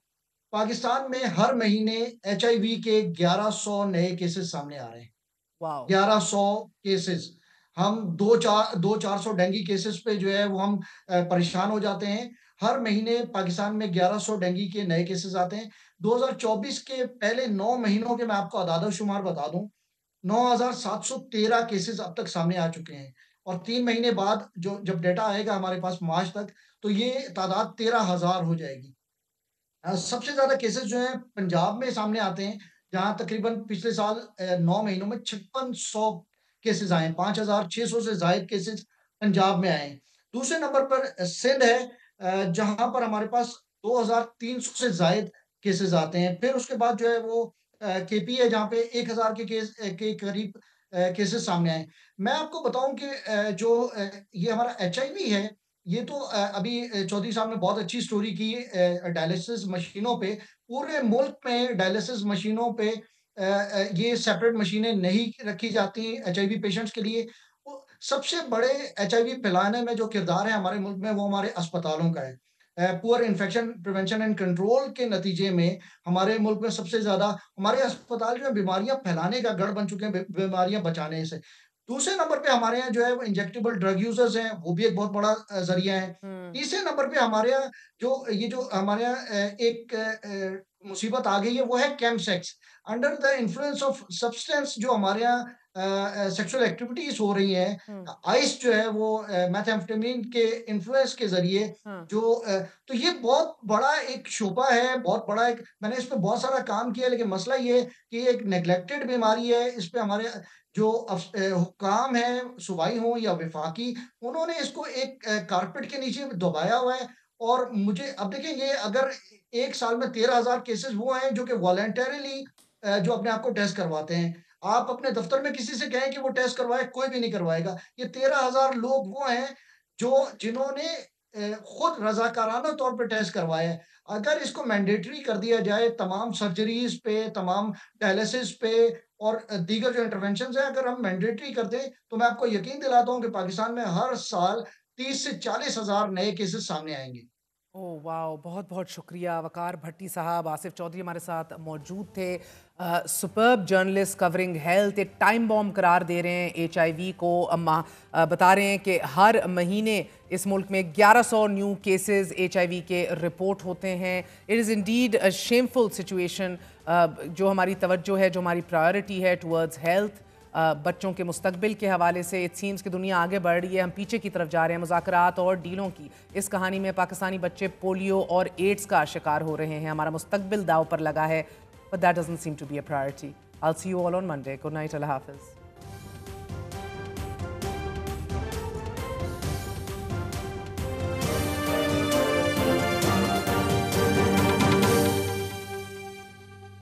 Speaker 8: पाकिस्तान में हर महीने HIV के 1100 नए केसेस सामने आ रहे हैं। 1100 केसेस। हम 200-400 डेंगू केसेस पे जो है वो हम परेशान हो जाते हैं। हर महीने पाकिस्तान में 1100 डेंगू के नए केसेस आते हैं। 2024 के पहले 9 महीनों के मैं आपको आदाद शुमार बता दूं, 9713 केसेस अब तक सामने आ चुके हैं और 3 महीने बाद जो जब डेटा आएगा हमारे पास मार्च तक, तो ये तादाद 13,000 हो जाएगी। सबसे ज्यादा केसेस जो है पंजाब में सामने आते हैं, जहां तकरीबन पिछले साल 9 महीनों में 5600 केसेस आए, 5600 से ज्यादा केसेस पंजाब में आए। दूसरे नंबर पर सिंध है, जहां पर हमारे पास 2300 से ज्यादा केसेस आते हैं। फिर उसके बाद जो है वो KP है, जहाँ पे 1000 के केस के करीब केसेस सामने आए। मैं आपको बताऊं कि जो ये हमारा HIV है, ये तो अभी चौधरी साहब ने बहुत अच्छी स्टोरी की डायलिसिस मशीनों पे। पूरे मुल्क में डायलिसिस मशीनों पे ये सेपरेट मशीनें नहीं रखी जाती HIV पेशेंट्स के लिए। सबसे बड़े HIV फैलाने में जो किरदार है हमारे मुल्क में, वो हमारे अस्पतालों का है। Poor infection prevention and control के नतीजे में हमारे मुल्क में सबसे ज्यादा हमारे अस्पताल जो है बीमारियां फैलाने का गढ़ बन चुके हैं, बीमारियां बचाने से। दूसरे नंबर पे हमारे यहाँ जो है वो इंजेक्टेबल ड्रग यूजर्स हैं, वो भी एक बहुत बड़ा जरिया है। तीसरे नंबर पे हमारे यहाँ जो हमारे यहाँ एक मुसीबत आ गई है, वो है chemsex. Under the influence of substance जो हमारे यहाँ सेक्सुअल एक्टिविटीज हो रही हैं, आइस जो है वो मेथाम्फेटामिन के इन्फ्लुएंस के जरिए जो तो ये बहुत बड़ा एक शोबा है, बहुत बड़ा एक, मैंने इस पे बहुत सारा काम किया, लेकिन मसला ये कि एक नेग्लेक्टेड बीमारी है। इस पे हमारे जो हुक्काम है, सूबाई हो या विफाकी, उन्होंने इसको एक कारपेट के नीचे दबाया हुआ है। और मुझे अब देखिए, ये अगर एक साल में 13,000 केसेस वो हैं जो कि वॉलंटरीली जो अपने आप को टेस्ट करवाते हैं। आप अपने दफ्तर में किसी से कहें कि वो टेस्ट करवाए, कोई भी नहीं करवाएगा। ये 13,000 लोग वो हैं जिन्होंने खुद रज़ाकाराना तौर पे टेस्ट करवाया है। अगर इसको मैंडेटरी कर दिया जाए तमाम सर्जरीज़ पे, तमाम डायलिसिस पे और दीगर जो इंटरवेंशंस हैं, अगर हम मैंडेटरी कर दें, तो मैं आपको यकीन दिलाता हूँ कि पाकिस्तान में हर साल 30 से 40,000 नए केसेस सामने आएँगे।
Speaker 2: Oh wow! बहुत-बहुत शुक्रिया वकार भट्टी साहब। आसिफ चौधरी हमारे साथ मौजूद थे। सुपर्ब जर्नलिस्ट कवरिंग हेल्थ, एक टाइम बॉम्ब करार दे रहे हैं एचआईवी को। बता रहे हैं कि हर महीने इस मुल्क में 1100 न्यू केसेस एचआईवी के रिपोर्ट होते हैं। It is indeed a shameful situation. जो हमारी तवज्जो है, जो हमारी प्रायोरिटी है टुवर्ड्स हेल्थ, बच्चों के मुस्तकबिल के हवाले से इट सीम्स कि दुनिया आगे बढ़ रही है, हम पीछे की तरफ जा रहे हैं मुज़ाकरात और डीलों की। इस कहानी में पाकिस्तानी बच्चे पोलियो और एड्स का शिकार हो रहे हैं। हमारा मुस्तकबिल दाव पर लगा है, but that doesn't seem to be a priority. I will see you all on Monday. Good night, अल्लाह हाफिज़।